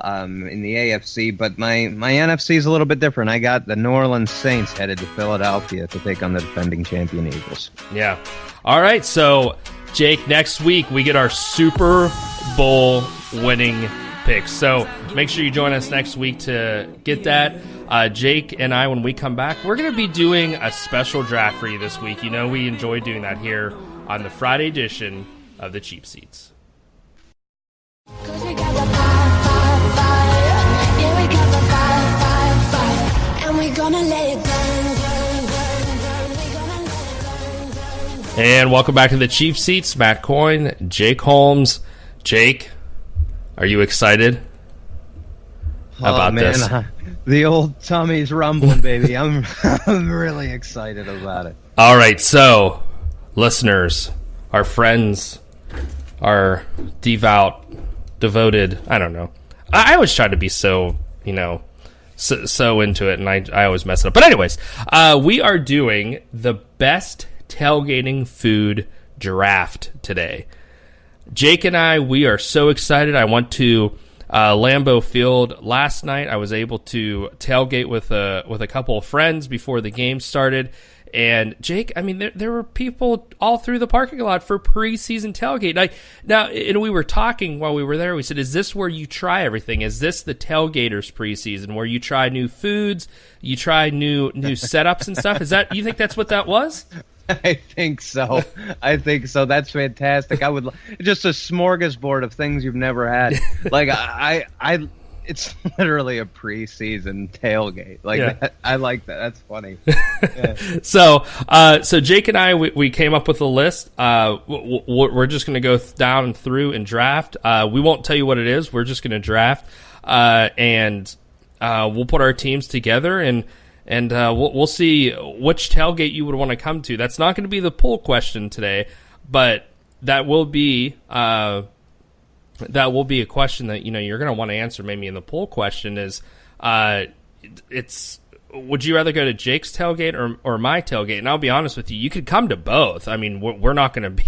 S9: in the AFC, but my NFC is a little bit different. I got the New Orleans Saints headed to Philadelphia to take on the defending champion Eagles.
S8: Yeah. All right, so Jake, next week we get our Super Bowl winning picks. So make sure you join us next week to get that. Jake and I, when we come back, we're going to be doing a special draft for you this week. You know, we enjoy doing that here on the Friday edition of the Cheap Seats. And welcome back to the Cheap Seats. Matt Coyne, Jake Holmes. Jake, are you excited about this?
S9: The old tummy's rumbling, baby. I'm really excited about it.
S8: All right, so listeners, our friends, our devoted, I don't know. I always try to be so into it, and I always mess it up. But anyways, we are doing the best tailgating food draft today. Jake and I, we are so excited. I went to Lambeau Field last night. I was able to tailgate with a couple of friends before the game started. And Jake, I mean, there were people all through the parking lot for preseason tailgate. And we were talking while we were there. We said, "Is this where you try everything? Is this the tailgaters preseason where you try new foods, you try new setups and stuff? You think that's what that was?"
S9: I think so. That's fantastic. I would just a smorgasbord of things you've never had. Like it's literally a preseason tailgate. Like that, I like that. That's funny. Yeah.
S8: So Jake and I, we came up with a list. We're just going to go down through and draft. We won't tell you what it is. We're just going to draft, and we'll put our teams together and we'll see which tailgate you would want to come to. That's not going to be the poll question today, but that will be a question that you're going to want to answer maybe in the poll question. Is would you rather go to Jake's tailgate or my tailgate? And I'll be honest with you, you could come to both. I mean, we're not going to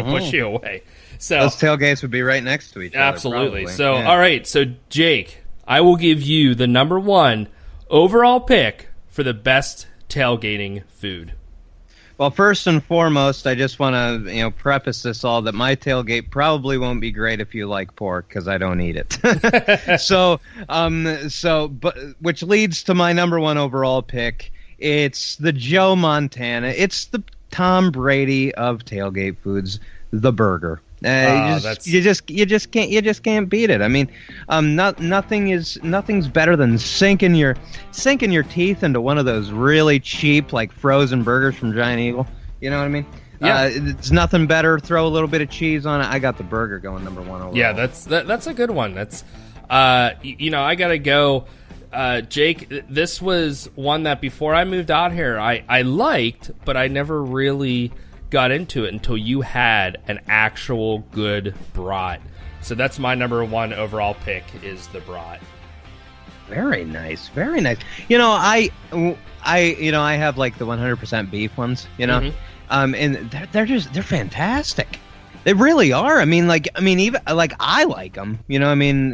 S8: push you away. So
S9: those tailgates would be right next to each other.
S8: Absolutely.
S9: Probably.
S8: So all right, so Jake, I will give you the number 1 overall pick for the best tailgating food.
S9: Well, first and foremost, I just want to preface this all that my tailgate probably won't be great if you like pork because I don't eat it. But which leads to my number 1 overall pick. It's the Joe Montana. It's the Tom Brady of tailgate foods, the burger. You just can't beat it. I mean, nothing's better than sinking your teeth into one of those really cheap like frozen burgers from Giant Eagle. You know what I mean? Yeah. It's nothing better. Throw a little bit of cheese on it. I got the burger going number one overall.
S8: Yeah, that's a good one. That's I gotta go. Jake, this was one that before I moved out here, I liked, but I never really got into it until you had an actual good brat. So that's my number one overall pick is the brat.
S9: Very nice, very nice. I have like the 100% beef ones, and they're fantastic. They really are. I mean, even like I like them.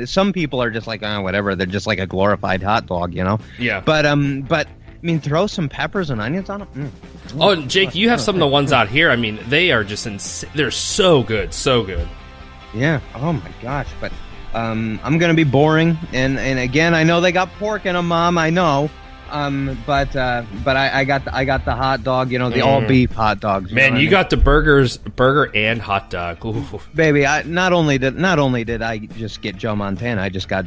S9: Some people are just like, whatever. They're just like a glorified hot dog,
S8: Yeah.
S9: But I mean, throw some peppers and onions on them.
S8: Oh, and Jake, you have some of the ones out here. I mean, they are just they're so good, so good.
S9: Yeah. Oh my gosh. But I'm gonna be boring, and again, I know they got pork in them, Mom. I know. But I got the hot dog, the all beef hot dogs.
S8: Man, you got the burger and hot dog. Ooh.
S9: Baby, not only did I just get Joe Montana, I just got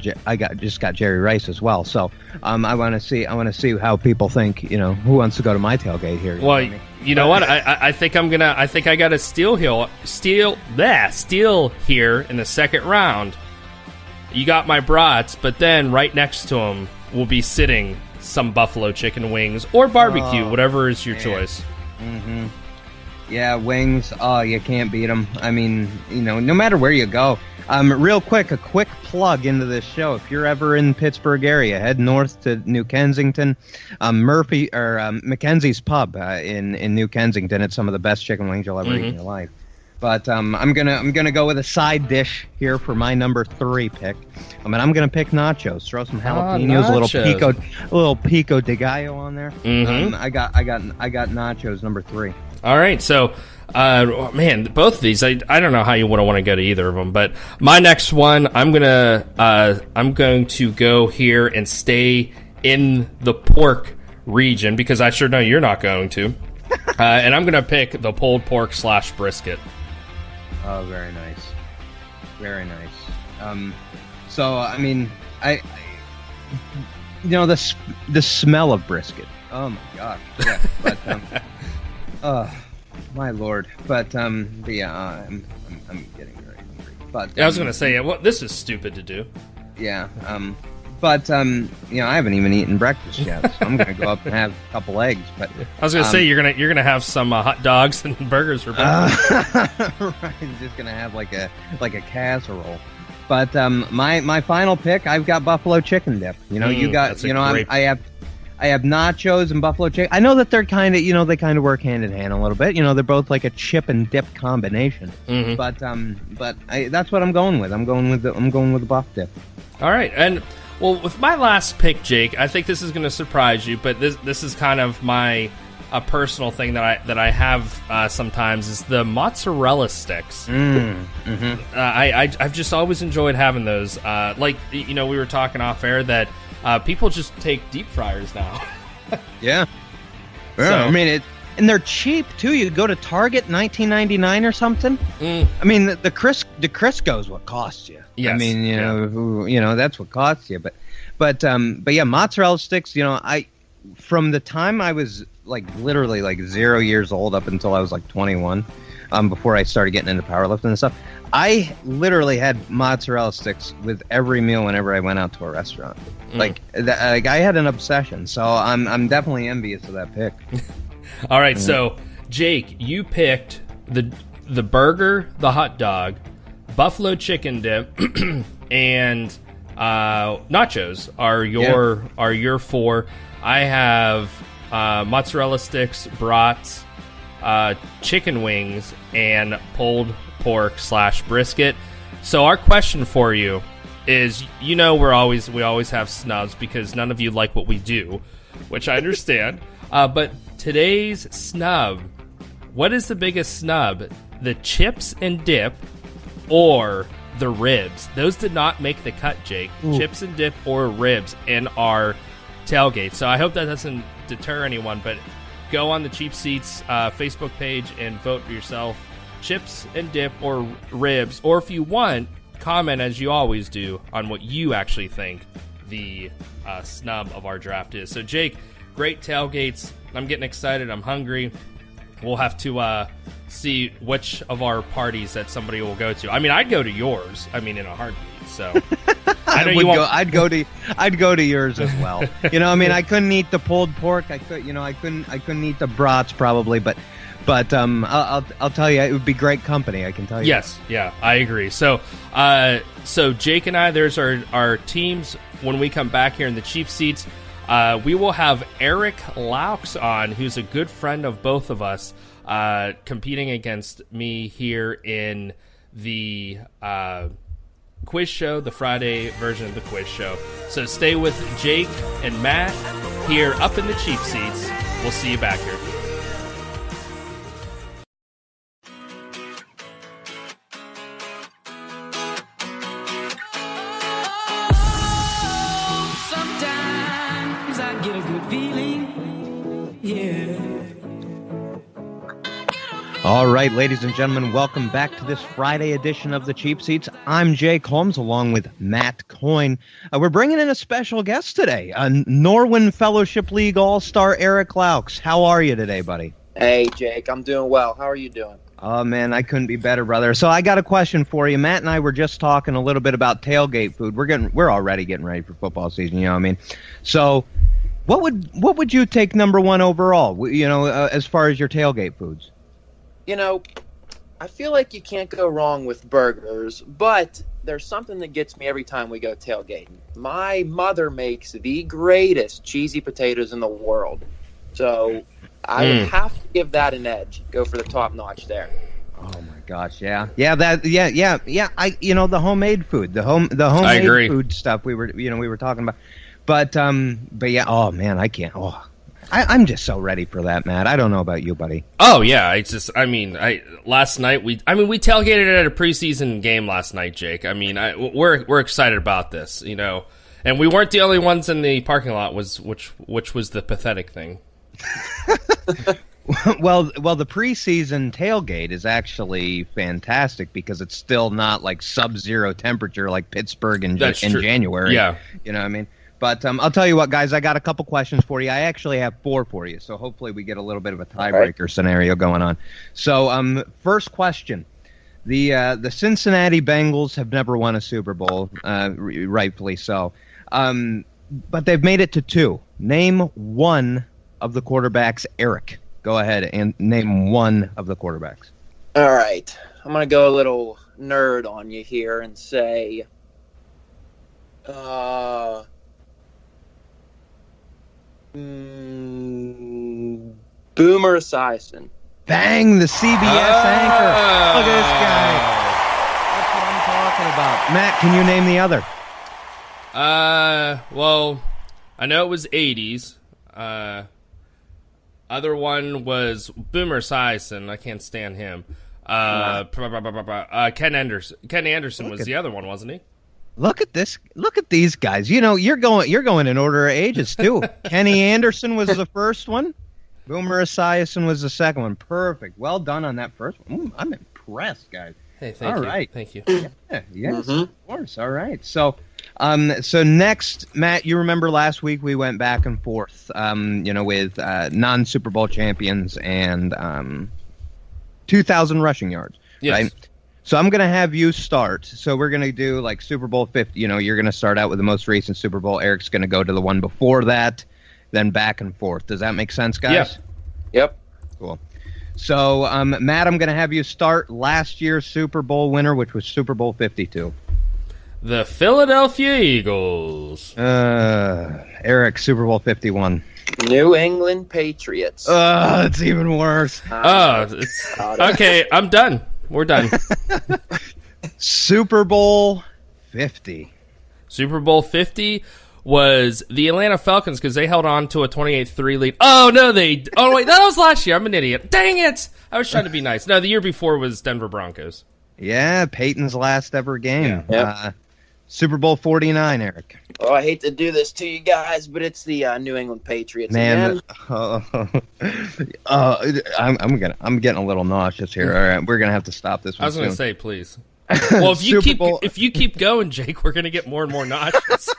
S9: Jerry Rice as well. So I want to see how people think. Who wants to go to my tailgate here?
S8: Well, you know what? I think I got a steal here in the second round. You got my brats, but then right next to him will be sitting some buffalo chicken wings or barbecue, whatever is your choice.
S9: Mm-hmm. Yeah, wings. Oh, you can't beat them. I mean, no matter where you go. Real quick, a quick plug into this show. If you're ever in Pittsburgh area, head north to New Kensington. Mackenzie's Pub in New Kensington. It's some of the best chicken wings you'll ever eat in your life. But I'm gonna go with a side dish here for my number 3 pick. I'm gonna pick nachos. Throw some jalapenos, a little pico de gallo on there.
S8: Mm-hmm.
S9: I got nachos number 3.
S8: All right, so man, both of these I don't know how you would want to go to either of them, but my next one I'm going to go here and stay in the pork region because I sure know you're not going to, and I'm gonna pick the pulled pork / brisket.
S9: Oh, very nice. Very nice. So, I mean, the smell of brisket. Oh, my gosh. Yeah, but, oh, my Lord. But yeah, I'm getting very hungry. But
S8: I was going to say, this is stupid to do.
S9: Yeah. But I haven't even eaten breakfast yet, so I'm going to go up and have a couple eggs. But
S8: I was going to say you're gonna have some hot dogs and burgers for breakfast.
S9: Right, just going to have like a casserole. But my final pick, I've got buffalo chicken dip. You got I have nachos and buffalo chicken. I know that they're kind of they kind of work hand in hand a little bit. They're both like a chip and dip combination.
S8: Mm-hmm.
S9: But that's what I'm going with. I'm going with the buff dip.
S8: All right, and. Well, with my last pick, Jake, I think this is going to surprise you, but this is kind of my personal thing that I have sometimes is the mozzarella sticks.
S9: Mm-hmm.
S8: I've just always enjoyed having those. We were talking off air that people just take deep fryers now.
S9: Yeah. I mean and they're cheap too. You go to Target, $19.99 or something. I mean, the Crisco is what costs you.
S8: Yes.
S9: I mean, that's what costs you. But yeah, mozzarella sticks. From the time I was like literally like 0 years old up until I was like 21, before I started getting into powerlifting and stuff, I literally had mozzarella sticks with every meal whenever I went out to a restaurant. Like I had an obsession. So I'm definitely envious of that pick.
S8: All right, so Jake, you picked the burger, the hot dog, buffalo chicken dip, and nachos are your 4. I have mozzarella sticks, brats, chicken wings, and pulled pork / brisket. So our question for you is, we always have snubs because none of you like what we do, which I understand. But today's snub, what is the biggest snub? The chips and dip or the ribs? Those did not make the cut, Jake. Ooh. Chips and dip or ribs in our tailgate. So I hope that doesn't deter anyone, but go on the Cheap Seats Facebook page and vote for yourself chips and dip or ribs, or if you want, comment as you always do on what you actually think the snub of our draft is. So Jake, great tailgates. I'm getting excited. I'm hungry. We'll have to see which of our parties that somebody will go to. I mean, I'd go to yours. I mean, in a heartbeat. So
S9: I'd go to yours as well. I mean, I couldn't eat the pulled pork. I couldn't eat the brats probably, but I'll tell you, it would be great company. I can tell you.
S8: Yes, yeah, I agree. So Jake and I, there's our teams. When we come back here in the cheap seats, we will have Eric Laux on, who's a good friend of both of us, competing against me here in the quiz show, the Friday version of the quiz show. So stay with Jake and Matt here up in the cheap seats. We'll see you back here.
S10: Sometimes I get a good feeling, yeah.
S9: All right, ladies and gentlemen, welcome back to this Friday edition of the Cheap Seats. I'm Jake Holmes, along with Matt Coyne. We're bringing in a special guest today, Norwin Fellowship League All-Star Eric Laux. How are you today, buddy?
S11: Hey, Jake, I'm doing well. How are you doing?
S9: Oh, man, I couldn't be better, brother. So I got a question for you. Matt and I were just talking a little bit about tailgate food. We're already getting ready for football season, you know what I mean? So what would you take number one overall, as far as your tailgate foods?
S11: I feel like you can't go wrong with burgers, but there's something that gets me every time we go tailgating. My mother makes the greatest cheesy potatoes in the world. So I would have to give that an edge. Go for the top notch there.
S9: Oh my gosh, yeah. The homemade food, the homemade food stuff we were talking about. But yeah, oh man, I can't. Oh, I'm just so ready for that, Matt. I don't know about you, buddy.
S8: Oh yeah, last night we tailgated at a preseason game last night, Jake. I mean, we're excited about this, and we weren't the only ones in the parking lot. Which was the pathetic thing.
S9: Well, the preseason tailgate is actually fantastic because it's still not like sub-zero temperature like Pittsburgh in January.
S8: Yeah,
S9: you know what I mean. But I'll tell you what, guys, I got a couple questions for you. I actually have 4 for you, so hopefully we get a little bit of a tiebreaker scenario going on. So, first question. The Cincinnati Bengals have never won a Super Bowl, rightfully so. But they've made it to 2. Name one of the quarterbacks, Eric. Go ahead and name one of the quarterbacks.
S11: All right. I'm going to go a little nerd on you here and say Boomer Esiason.
S9: Bang, the CBS anchor. Look at this guy. That's what I'm talking about. Matt, can you name the other?
S8: Well, I know it was 80s. Other one was Boomer Esiason. I can't stand him. Ken Anderson. Ken Anderson was the other one, wasn't he?
S9: Look at this. Look at these guys. You're going in order of ages too. Kenny Anderson was the first one. Boomer Esiason was the second one. Perfect. Well done on that first one. Ooh, I'm impressed, guys.
S8: Hey, thank you. All right. Thank you.
S9: Yeah, yes, of course. All right. So next, Matt, you remember last week we went back and forth, with non-Super Bowl champions and 2,000 rushing yards.
S8: Yes.
S9: Right? So I'm going to have you start. So we're going to do like Super Bowl 50. You're going to start out with the most recent Super Bowl. Eric's going to go to the one before that, then back and forth. Does that make sense, guys?
S11: Yeah. Yep.
S9: Cool. So, Matt, I'm going to have you start last year's Super Bowl winner, which was Super Bowl 52.
S8: The Philadelphia Eagles.
S9: Eric, Super Bowl 51.
S11: New England Patriots.
S9: It's even worse.
S8: Okay, I'm done. We're done.
S9: Super Bowl 50.
S8: Super Bowl 50 was the Atlanta Falcons because they held on to a 28-3 lead. Oh, wait, that was last year. I'm an idiot. Dang it. I was trying to be nice. No, the year before was Denver Broncos.
S9: Yeah, Peyton's last ever game.
S11: Yeah.
S9: Super Bowl 49, Eric.
S11: Oh, I hate to do this to you guys, but it's the New England Patriots
S9: Man,
S11: again.
S9: I'm getting a little nauseous here. All right, we're gonna have to stop this one.
S8: I was going to
S9: soon.
S8: say, please. Well, if you
S9: Bowl-
S8: keep going, Jake, we're going to get more and more nauseous.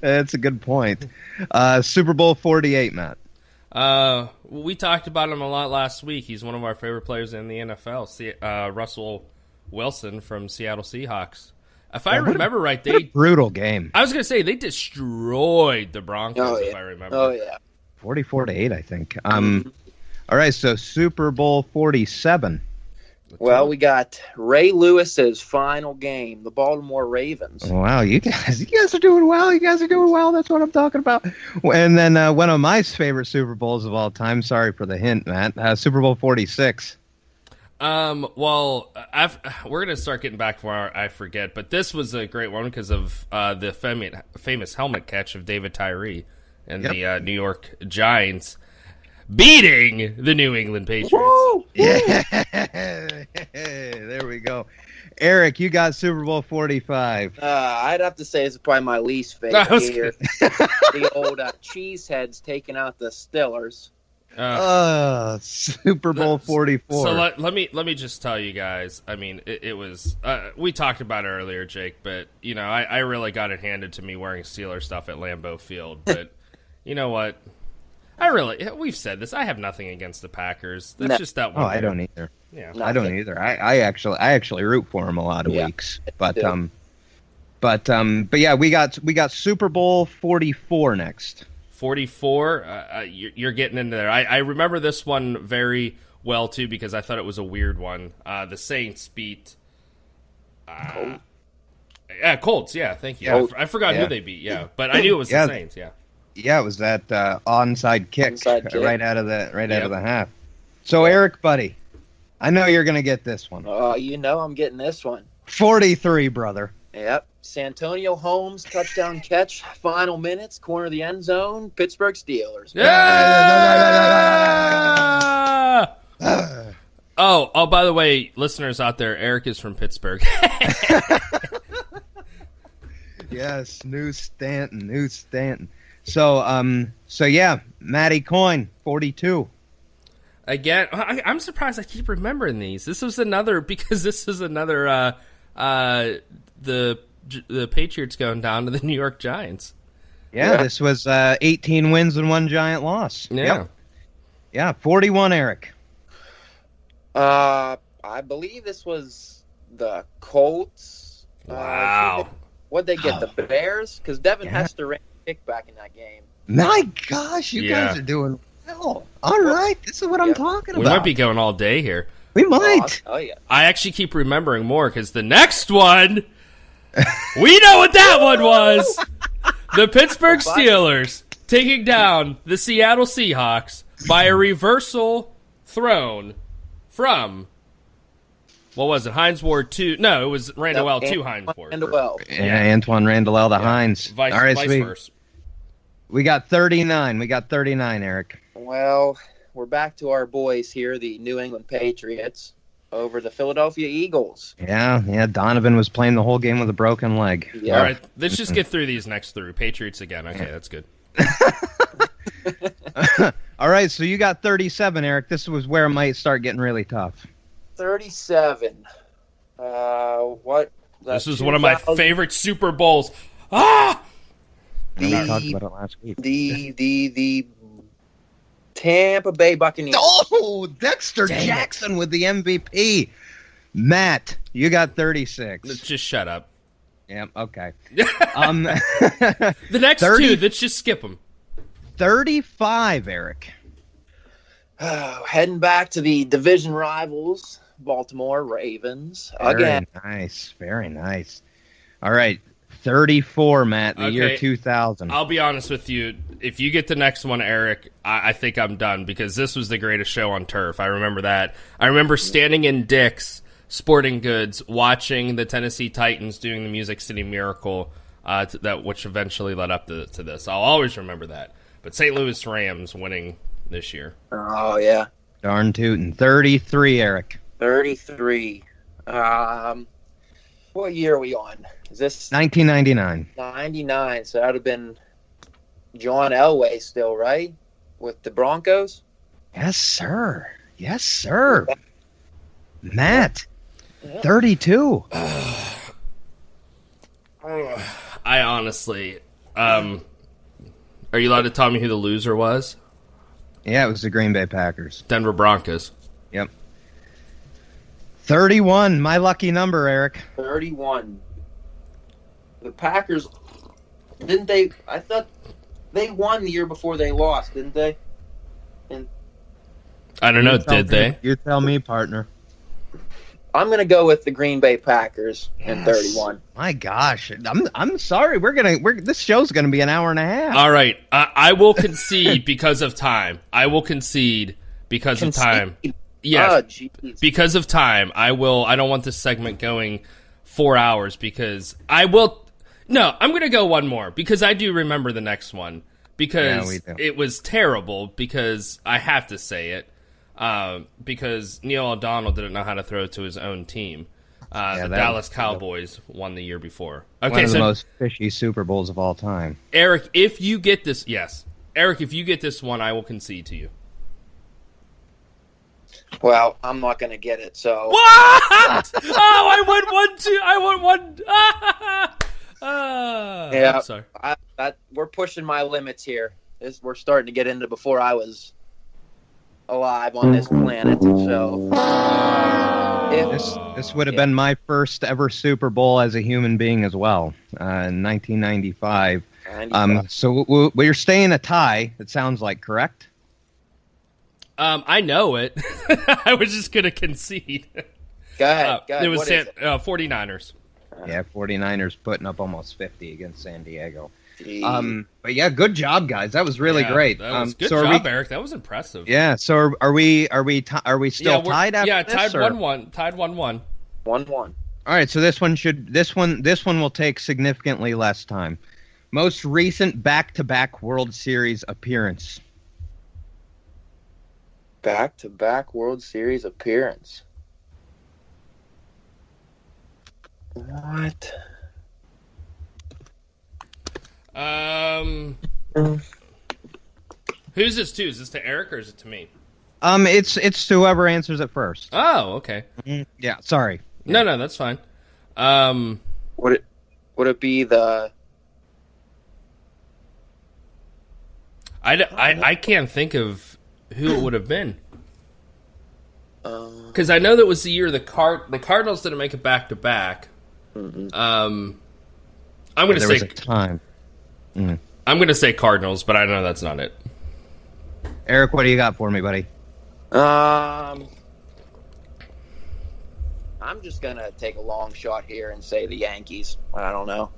S9: That's a good point. Super Bowl 48, Matt.
S8: We talked about him a lot last week. He's one of our favorite players in the NFL. Russell Wilson from Seattle Seahawks. If I remember right,
S9: brutal game.
S8: I was going to say they destroyed the Broncos. If I remember.
S11: Oh yeah.
S9: 44-8, I think. All right, so Super Bowl 47.
S11: Well, we got Ray Lewis's final game, the Baltimore Ravens.
S9: Wow, you guys are doing well. You guys are doing well. That's what I'm talking about. And then one of my favorite Super Bowls of all time. Sorry for the hint, Matt. Super Bowl 46.
S8: Well, we're going to start getting back to where I forget, but this was a great one because of the famous helmet catch of David Tyree and the New York Giants beating the New England Patriots.
S11: Woo!
S9: Yeah, there we go. Eric, you got Super Bowl 45.
S11: I'd have to say it's probably my least favorite here. The old Cheeseheads taking out the Steelers.
S9: Super Bowl 44.
S8: So let me just tell you guys. I mean, it was we talked about it earlier, Jake, but you know, I really got it handed to me wearing Steelers stuff at Lambeau Field. But you know what? We've said this. I have nothing against the Packers. That's just that one.
S9: Oh, I don't either.
S8: Yeah,
S9: I don't either. I actually root for them a lot of weeks. But yeah, we got Super Bowl 44 next.
S8: 44, you're getting into there. I remember this one very well, too, because I thought it was a weird one. The Saints beat... Colts, yeah, thank you. I forgot who they beat, but I knew it was the Saints,
S9: Yeah, it was that onside kick right out of the half. So, Eric, buddy, I know you're going to get this one.
S11: You know I'm getting this one.
S9: 43, brother.
S11: Yep. Santonio Holmes, touchdown catch, final minutes, corner of the end zone, Pittsburgh Steelers.
S8: Yeah! Oh, by the way, listeners out there, Eric is from Pittsburgh.
S9: Yes, New Stanton. So yeah, Matty Coyne, 42.
S8: Again, I'm surprised I keep remembering these. This is another the Patriots going down to the New York Giants.
S9: Yeah, this was 18 wins and 1 giant loss.
S8: Yeah.
S9: Yeah, 41, Eric.
S11: I believe this was the Colts.
S8: Wow.
S11: What'd they get, the Bears? Because Devin Hester ran a kick back in that game.
S9: My gosh, you guys are doing well. All right, this is what I'm talking about.
S8: We might be going all day here.
S9: We might.
S11: Oh, yeah.
S8: I actually keep remembering more because the next one, we know what that one was. The Pittsburgh Steelers taking down the Seattle Seahawks by a reversal thrown from, what was it, Hines Ward 2? No, it was Randall 2 Hines Ward.
S9: Yeah, Antoine Randall the Hines.
S8: Vice versa.
S9: We got 39. Eric.
S11: Well, we're back to our boys here, the New England Patriots, over the Philadelphia Eagles.
S9: Yeah, Donovan was playing the whole game with a broken leg.
S11: Yeah.
S8: All right, let's just get through these next three. Patriots again. Okay, that's good.
S9: All right, so you got 37, Eric. This was where it might start getting really tough.
S11: 37. What?
S8: This is one of my favorite Super Bowls. Ah!
S9: We talked about it last week.
S11: The Tampa Bay Buccaneers.
S9: Oh, Dexter Jackson with the MVP. Matt, you got 36.
S8: Let's just shut up.
S9: Yeah, okay.
S8: The next 2, let's just skip them.
S9: 35, Eric.
S11: Heading back to the division rivals, Baltimore Ravens. Again.
S9: Very nice. All right, 34, Matt, the year 2000.
S8: I'll be honest with you. If you get the next one, Eric, I think I'm done because this was the greatest show on turf. I remember that. I remember standing in Dick's Sporting Goods watching the Tennessee Titans doing the Music City Miracle, which eventually led up to this. I'll always remember that. But St. Louis Rams winning this year.
S11: Oh, yeah.
S9: Darn tootin'. 33, Eric.
S11: 33. What year are we on? Is this
S9: 1999?
S11: 99? So that would have been John Elway still, right? With the Broncos?
S9: Yes, sir. Yes, sir. Matt, 32.
S8: I honestly, are you allowed to tell me who the loser was?
S9: Yeah, it was the Green Bay Packers.
S8: Denver Broncos.
S9: Yep. 31, my lucky number, Eric.
S11: 31. The Packers, didn't they? I thought they won the year before they lost, didn't they? And
S8: I don't know, did they?
S9: You tell me, partner.
S11: I'm going to go with the Green Bay Packers in 31.
S9: My gosh, I'm sorry. This show's gonna be an hour and a half.
S8: All right, I will concede because of time. I will concede because of time. Yes, because of time. I will. I don't want this segment going 4 hours because I will. No, I'm gonna go one more because I do remember the next one because it was terrible. Because I have to say it. Because Neil O'Donnell didn't know how to throw to his own team. The Dallas Cowboys won the year before. Okay,
S9: one of the most fishy Super Bowls of all time.
S8: Eric, if you get this, Eric, if you get this one, I will concede to you.
S11: Well, I'm not going to get it, so...
S8: What? Oh, I won one, too. I won one.
S11: Yeah,
S8: I'm sorry.
S11: We're pushing my limits here. We're starting to get into before I was alive on this planet, so...
S9: This would have been my first ever Super Bowl as a human being as well, in 1995. So we're staying a tie, it sounds like, correct?
S8: I know it. I was just going to concede.
S11: Go ahead.
S8: It was 49ers.
S9: Yeah, 49ers putting up almost 50 against San Diego. But yeah, good job, guys. That was really great.
S8: That was good job, Eric. That was impressive.
S9: Yeah. So are we still tied after
S8: this? Yeah, tied 1-1. Tied 1-1.
S11: 1-1.
S9: All right. So this one will take significantly less time. Most recent back-to-back World Series appearance.
S11: Back-to-back World Series appearance. What?
S8: Who's this to? Is this to Eric or is it to me?
S9: It's to whoever answers it first.
S8: Oh, okay.
S9: Yeah, sorry.
S8: No, that's fine.
S11: Would it be the?
S8: I can't think of who it would have been. Because I know that was the year the Cardinals didn't make it back to back. I'm going to say
S9: there was a time.
S8: I'm going to say Cardinals, but I know that's not it.
S9: Eric, what do you got for me, buddy?
S11: I'm just going to take a long shot here and say the Yankees. I don't know.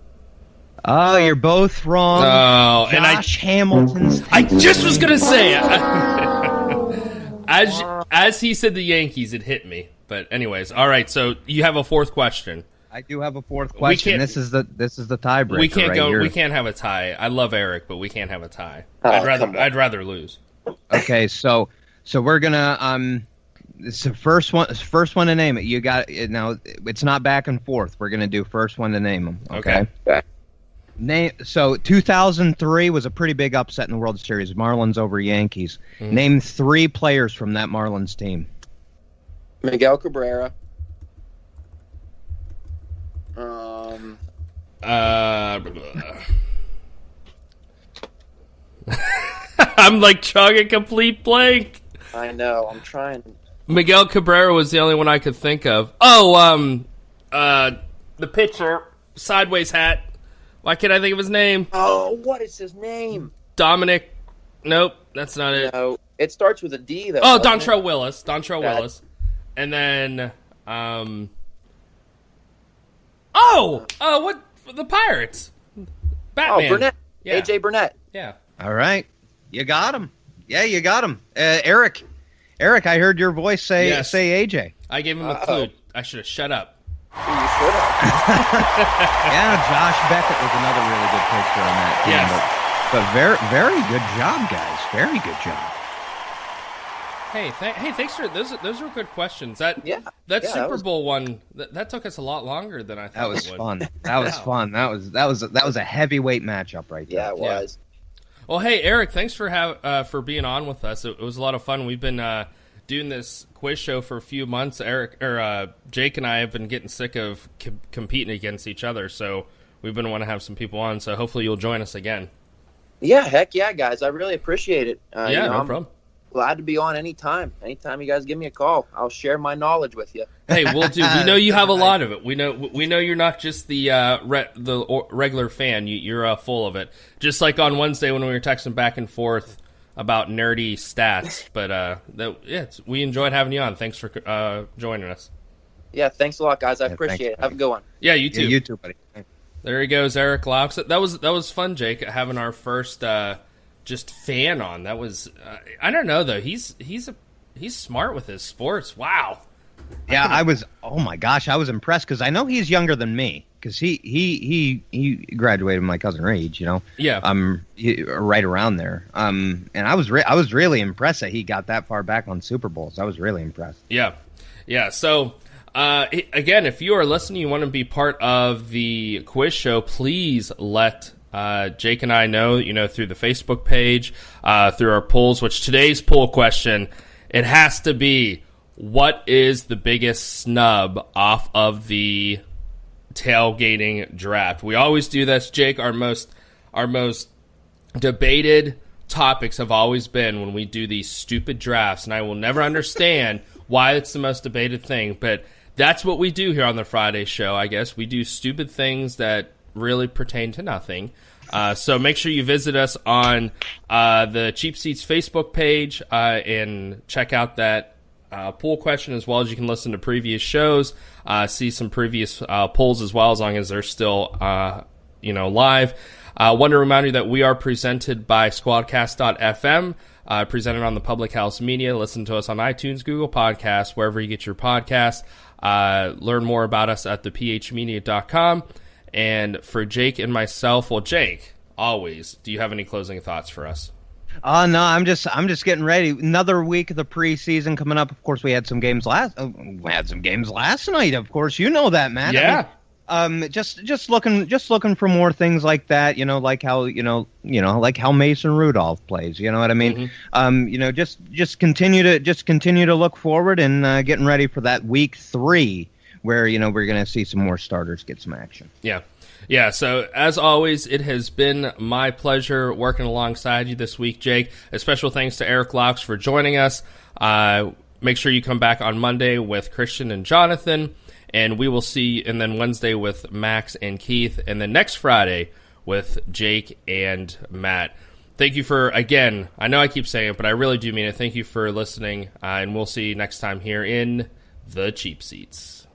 S9: Oh, you're both wrong.
S8: Oh,
S9: Josh Hamilton's.
S8: I just was going to say as he said the Yankees, it hit me. But anyways, all right, so you have a fourth question.
S9: I do have a fourth question. This is the tiebreaker.
S8: We can't
S9: here.
S8: We can't have a tie. I love Eric, but we can't have a tie. I'd rather lose.
S9: Okay, so we're gonna it's the first one to name it. You got it now. It's not back and forth. We're gonna do first one to name them. Okay. So 2003 was a pretty big upset in the World Series. Marlins over Yankees. Name 3 players from that Marlins team.
S11: Miguel Cabrera.
S8: I'm like chugging a complete blank.
S11: I know. I'm trying.
S8: Miguel Cabrera was the only one I could think of. Oh, the pitcher, sideways hat. Why can't I think of his name?
S11: Oh, what is his name?
S8: Dominic. Nope, that's not it.
S11: No, it starts with a D though.
S8: Oh, Dontrelle Willis. Willis. And then, what? The Pirates. Batman.
S11: Oh, Burnett.
S8: Yeah.
S11: AJ Burnett.
S8: Yeah.
S9: All right, you got him. Yeah, you got him. Eric, I heard your voice say AJ.
S8: I gave him a clue. I should have shut up.
S11: You should have.
S9: Yeah, Josh Beckett was another really good pitcher on that team.
S8: Yes.
S9: But very, very good job, guys. Very good job.
S8: Hey, thanks for those. Those were good questions. That
S11: Super
S8: Super Bowl one that took us a lot longer than I thought.
S9: That was
S8: it would.
S9: fun. That was fun. That was a heavyweight matchup right there.
S11: Yeah, it was.
S8: Well, hey Eric, thanks for being on with us. It was a lot of fun. We've been doing this quiz show for a few months. Jake and I have been getting sick of competing against each other, so we've been wanting to have some people on. So hopefully you'll join us again.
S11: Yeah, heck yeah, guys. I really appreciate it.
S8: No problem.
S11: Glad to be on anytime. Anytime you guys give me a call, I'll share my knowledge with you.
S8: Hey, we'll do. We know you have a lot of it. We know you're not just the regular fan. You're full of it. Just like on Wednesday when we were texting back and forth about nerdy stats. But we enjoyed having you on. Thanks for joining us.
S11: Yeah, thanks a lot, guys. I appreciate it. Have a good one.
S8: Yeah, you too.
S9: Yeah, you too, buddy.
S8: There he goes, Eric Laux. That was fun, Jake, having our first just fan on. That was I don't know though. He's smart with his sports. Wow.
S9: Yeah, I was. Oh my gosh, I was impressed because I know he's younger than me because he graduated my cousin age. You know.
S8: Yeah.
S9: Right around there. And I was really impressed that he got that far back on Super Bowls. I was really impressed.
S8: Yeah. So. Again, if you are listening, you want to be part of the quiz show, please let Jake and I know, through the Facebook page, through our polls, which today's poll question, it has to be, what is the biggest snub off of the tailgating draft? We always do this, Jake. Our most debated topics have always been when we do these stupid drafts, and I will never understand why it's the most debated thing, but that's what we do here on the Friday show, I guess. We do stupid things that really pertain to nothing. So make sure you visit us on the Cheap Seats Facebook page and check out that poll question, as well as you can listen to previous shows, see some previous polls as well, as long as they're still live. I want to remind you that we are presented by Squadcast.fm, presented on the Public House Media. Listen to us on iTunes, Google Podcasts, wherever you get your podcasts. Learn more about us at thephmedia.com. And for Jake and myself, well, Jake, always, do you have any closing thoughts for us?
S9: No, I'm just getting ready. Another week of the preseason coming up. Of course, we had some games last night. Of course, you know that, man.
S8: Yeah.
S9: Just looking for more things like that. Like how Mason Rudolph plays. You know what I mean?
S8: Mm-hmm.
S9: Just continue to look forward and getting ready for that week 3 where we're gonna see some more starters get some action.
S8: Yeah, so as always, it has been my pleasure working alongside you this week, Jake. A special thanks to Eric Laux for joining us. Make sure you come back on Monday with Christian and Jonathan, and we will see, and then Wednesday with Max and Keith, and then next Friday with Jake and Matt. Thank you for, again, I know I keep saying it, but I really do mean it. Thank you for listening, and we'll see you next time here in The Cheap Seats.